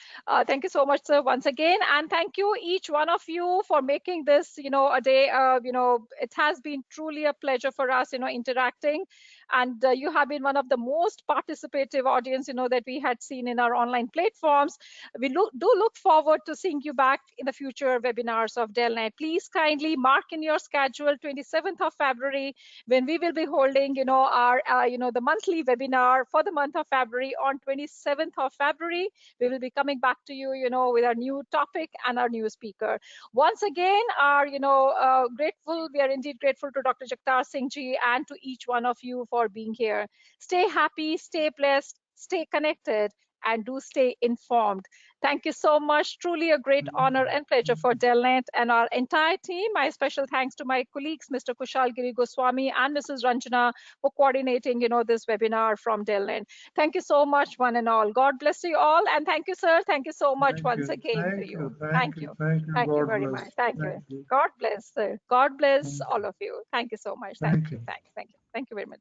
Thank you so much, sir, once again, and thank you each one of you for making this, a day. It has been truly a pleasure for us, interacting, and you have been one of the most participative audience, that we had seen in our online platforms. We do look forward to seeing you back in the future webinars of DELNET. Please kindly mark in your schedule 27th of February when we will be holding, our, the monthly webinar for the month of February. On 27th of February, we will be coming back to you, with our new topic and our new speaker. Once again, we are indeed grateful to Dr. Jagtar Singh ji and to each one of you for being here. Stay happy, stay blessed, stay connected, and do stay informed. Thank you so much. Truly a great honor and pleasure for DELNET and our entire team. My special thanks to my colleagues, Mr. Kushal Giri Goswami and Mrs. Ranjana, for coordinating, this webinar from DELNET. Thank you so much, one and all. God bless you all. And thank you, sir. Thank you so much once again to you. Thank you. Thank you very much. Thank you. God bless, sir. God bless all of you. Thank you so much. Thank you. Thank you very much.